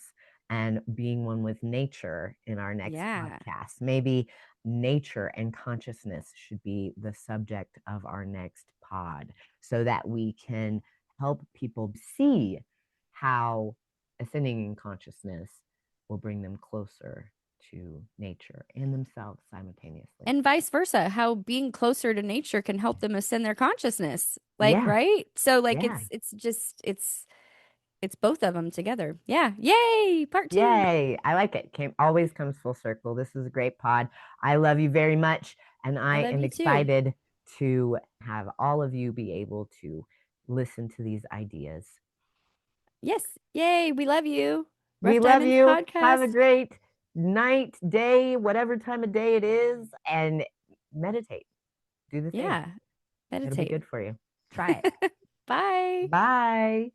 and being one with nature in our next Yeah. podcast. Maybe nature and consciousness should be the subject of our next pod so that we can help people see how ascending in consciousness will bring them closer to nature and themselves simultaneously. And vice versa, how being closer to nature can help them ascend their consciousness. Like, Yeah, right? So like yeah. it's both of them together. Yeah. Yay, part 2. Yay. I like it. Always comes full circle. This is a great pod. I love you very much. And I I love am you too. excited to have all of you be able to listen to these ideas. Yes. Yay, we love you. We Rough love Diamonds you. Have a podcast. great night, day, whatever time of day it is, and meditate. Do the thing. Yeah. It'll be Meditate. good for you. Try it. Bye. Bye.